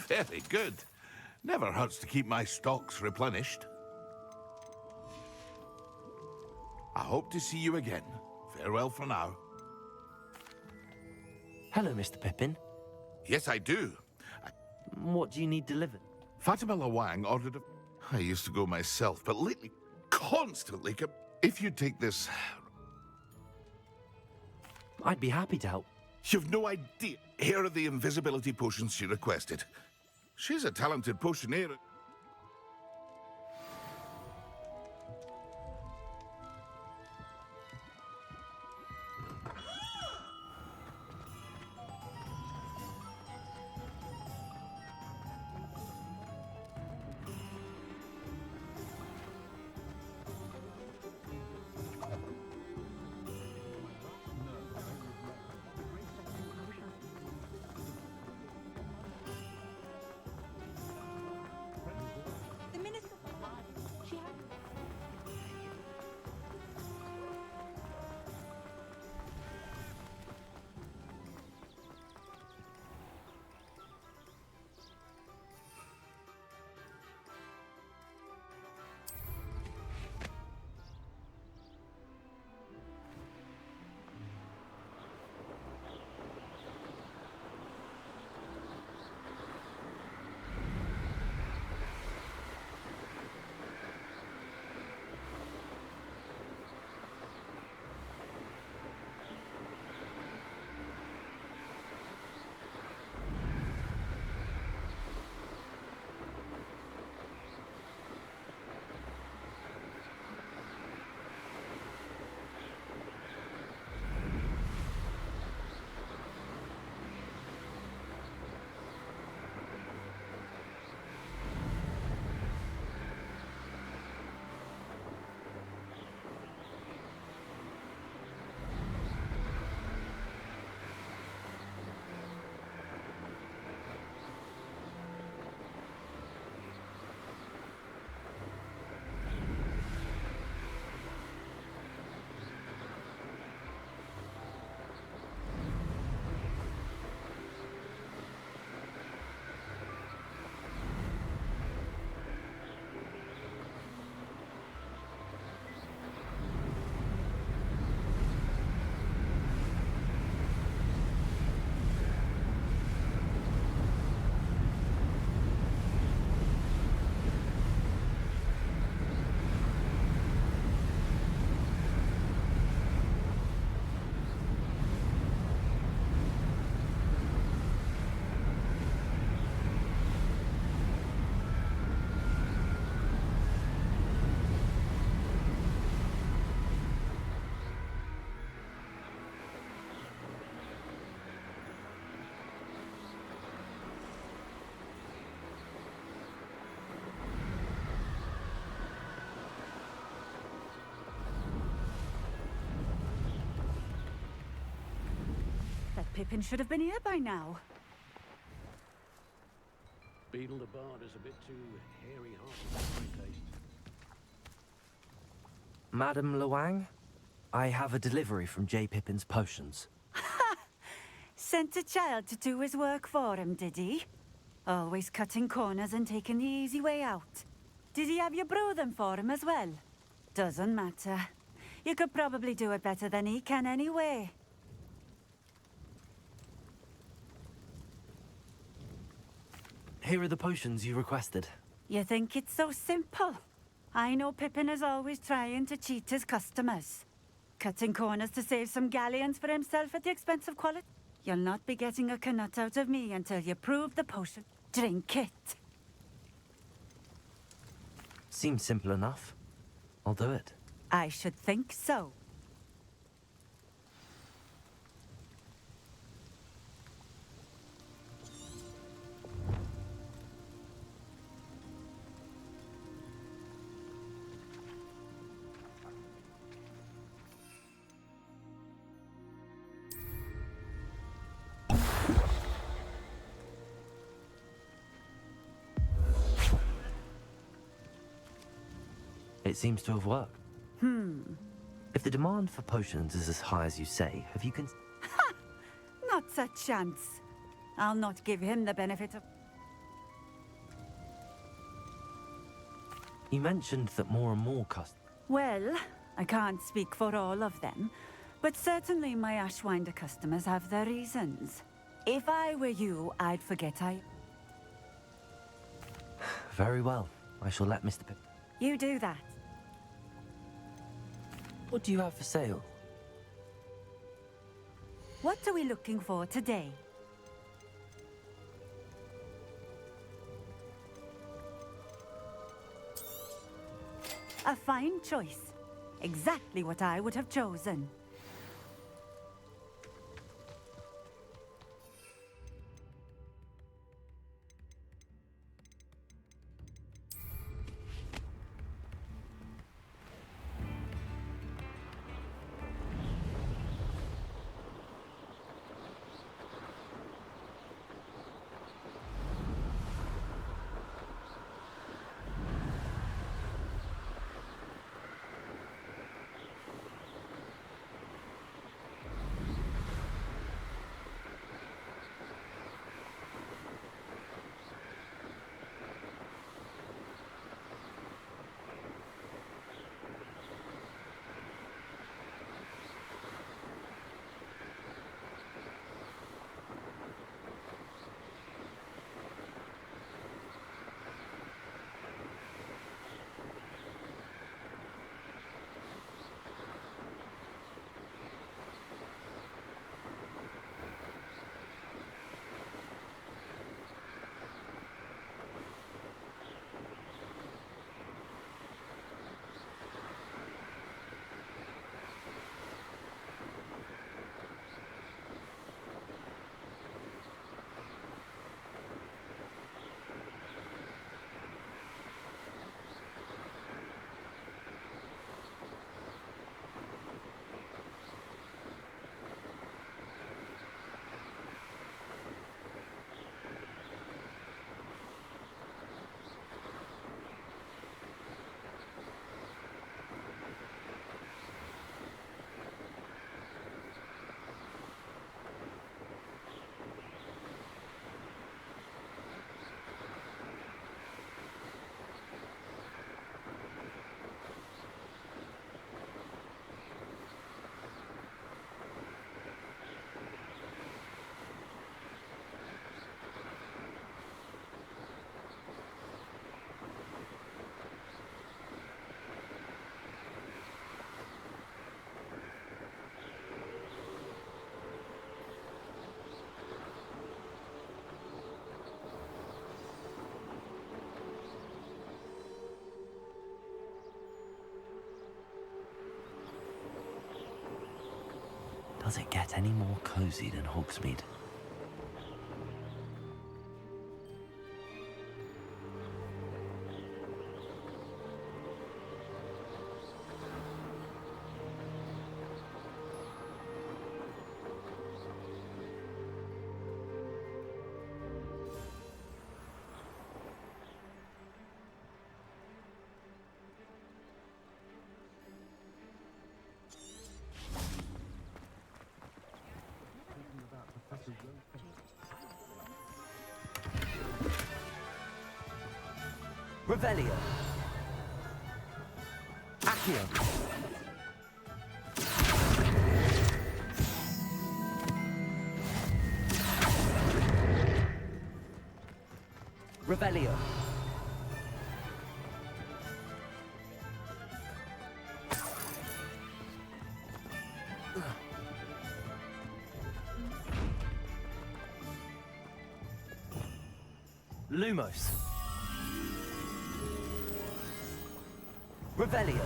Very good. Never hurts to keep my stocks replenished. I hope to see you again. Farewell for now. Hello, Mr. Pippin. Yes, I do. What do you need delivered? Fatima Wang ordered a... I used to go myself, but lately, constantly... If you take this... I'd be happy to help. You've no idea. Here are the invisibility potions she requested. She's a talented potioneer. Pippin should have been here by now. Beetle the Bard is a bit too hairy-hearted for my taste. Madam Luang, I have a delivery from J. Pippin's Potions. Sent a child to do his work for him, did he? Always cutting corners and taking the easy way out. Did he have you brew them for him as well? Doesn't matter. You could probably do it better than he can anyway. Here are the potions you requested. You think it's so simple? I know Pippin is always trying to cheat his customers. Cutting corners to save some galleons for himself at the expense of quality. You'll not be getting a canut out of me until you prove the potion. Drink it. Seems simple enough. I'll do it. I should think so. It seems to have worked. If the demand for potions is as high as you say, have you Not a chance. I'll not give him the benefit of... You mentioned that more and more customers... Well, I can't speak for all of them, but certainly my Ashwinder customers have their reasons. If I were you, I'd forget I... Very well. I shall let Mr. Pippin... You do that. What do you have for sale? What are we looking for today? A fine choice. Exactly what I would have chosen. Does it get any more cozy than Hogsmeade? Revelio. Accio. Revelio. Lumos. Revelio.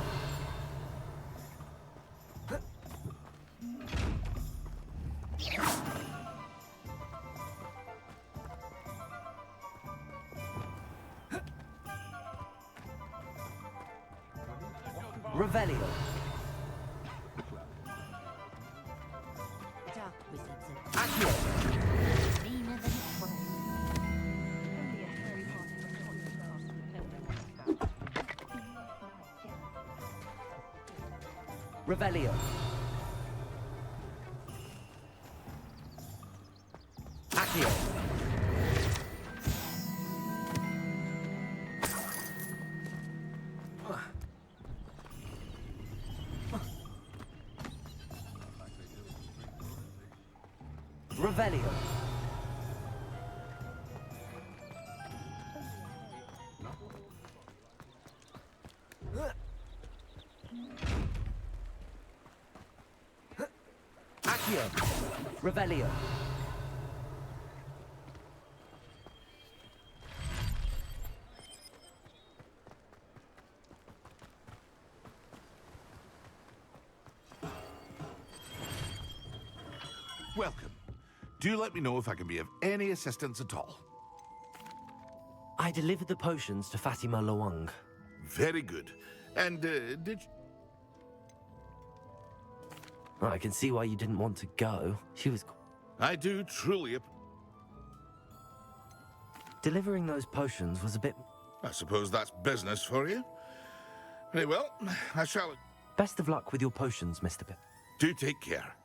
Revelio. Accio. Revelio. Accio. Revelio. Accio. Revelio. Welcome. Do let me know if I can be of any assistance at all. I delivered the potions to Fatima Lawang. Very good. And, did you... I can see why you didn't want to go. She was... I do truly... Delivering those potions was a bit... I suppose that's business for you. Very well, I shall... Best of luck with your potions, Mr. Pip. Do take care.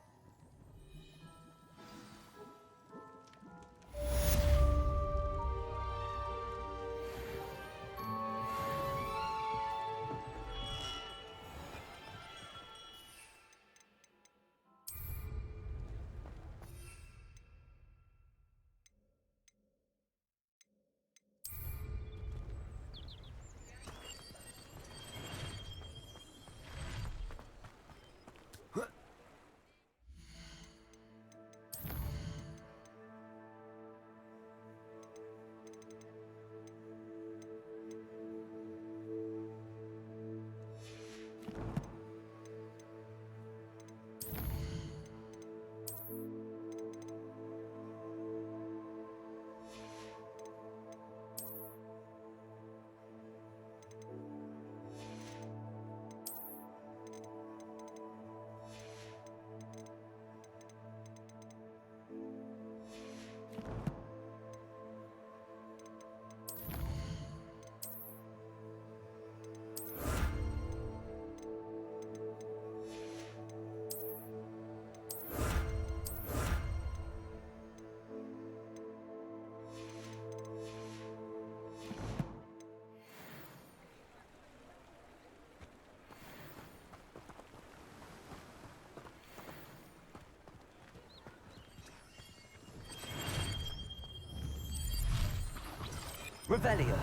Revelio.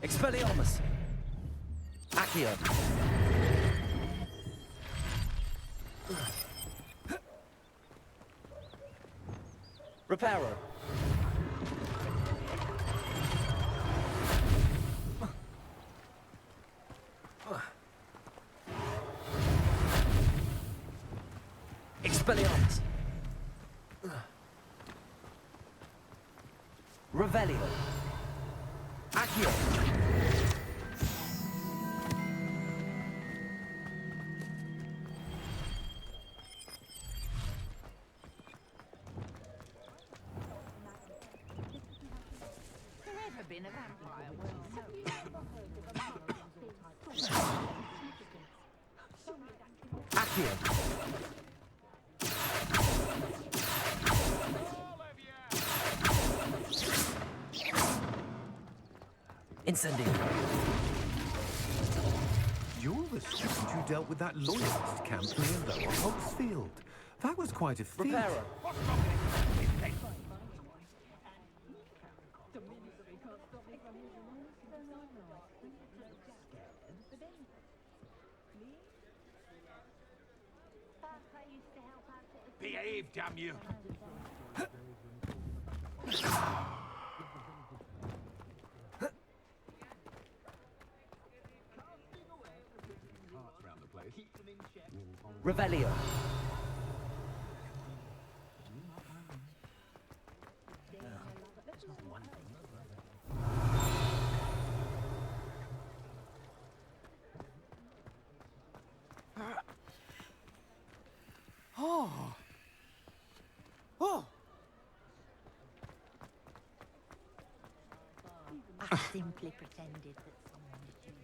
Expelliarmus. Accio. Reparo. Expelliarmus. Revelio. Accio. Been a vampire Accio. Incendio. You're the student who dealt with that loyalist camp near Lower Hogsfield. That was quite a feat. Reparo. Behave, damn you! Revelio. Oh. Oh. I simply pretended that someone was doing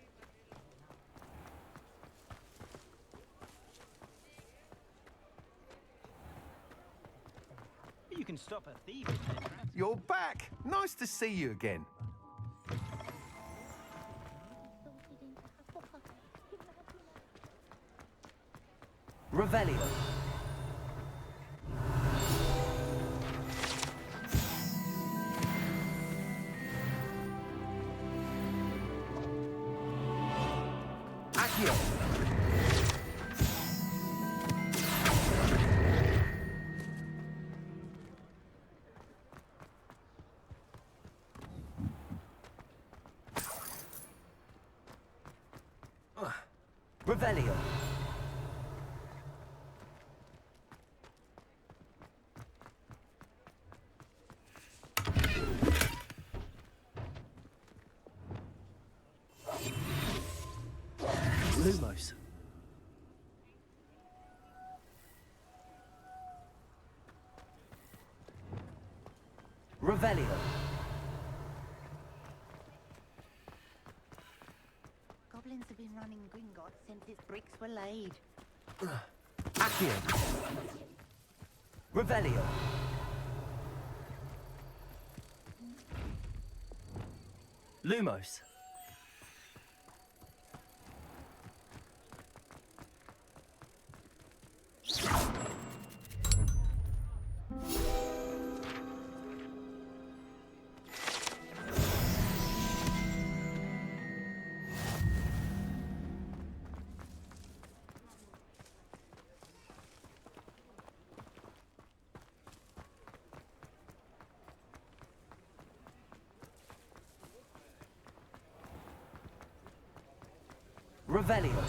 it. You can stop a thief. You're back! Nice to see you again. Revelio. Accio. Revelio. Lumos. Revelio. Goblins have been running Gringotts since its bricks were laid. Accio. Revelio. Lumos. Revelio.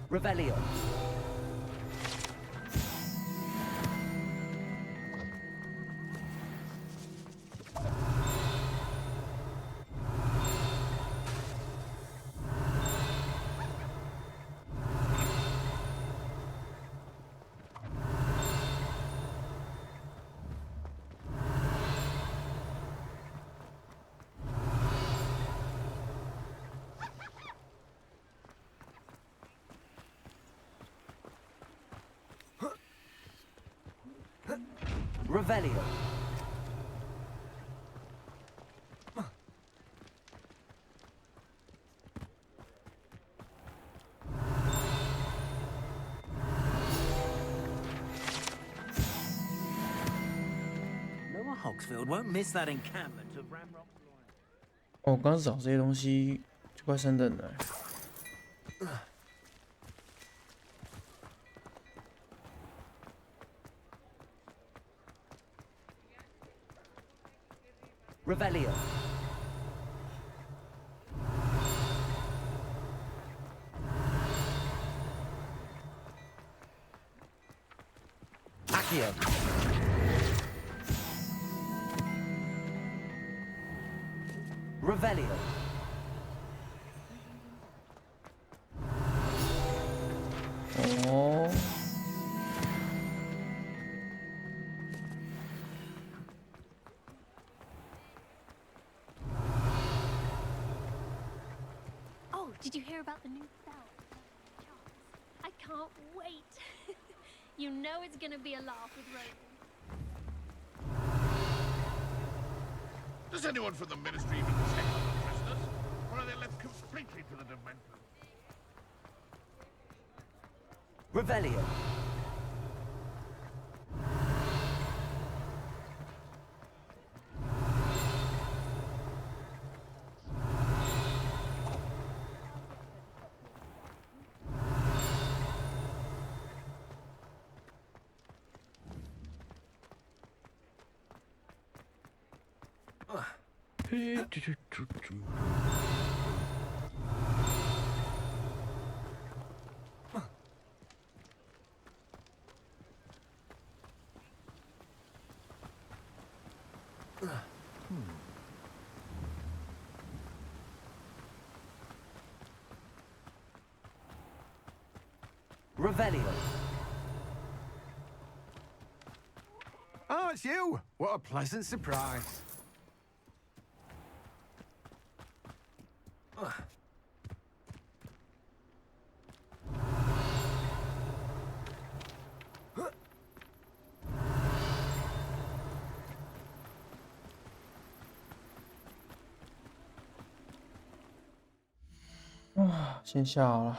Revelio. Revelio. Lower Hogsfield won't miss that encampment of Ramrock. 哦，我刚找这些东西就快升等了。Revelio. Accio. Revelio. Oh. Oh, did you hear about the new spell? I can't wait. You know it's gonna be a laugh with Rowan. Does anyone from the Ministry even check on the prisoners? Or are they left completely to the Dementors? Revelio. Revelio. Oh, it's you! What a pleasant surprise. Ah, 先下好了。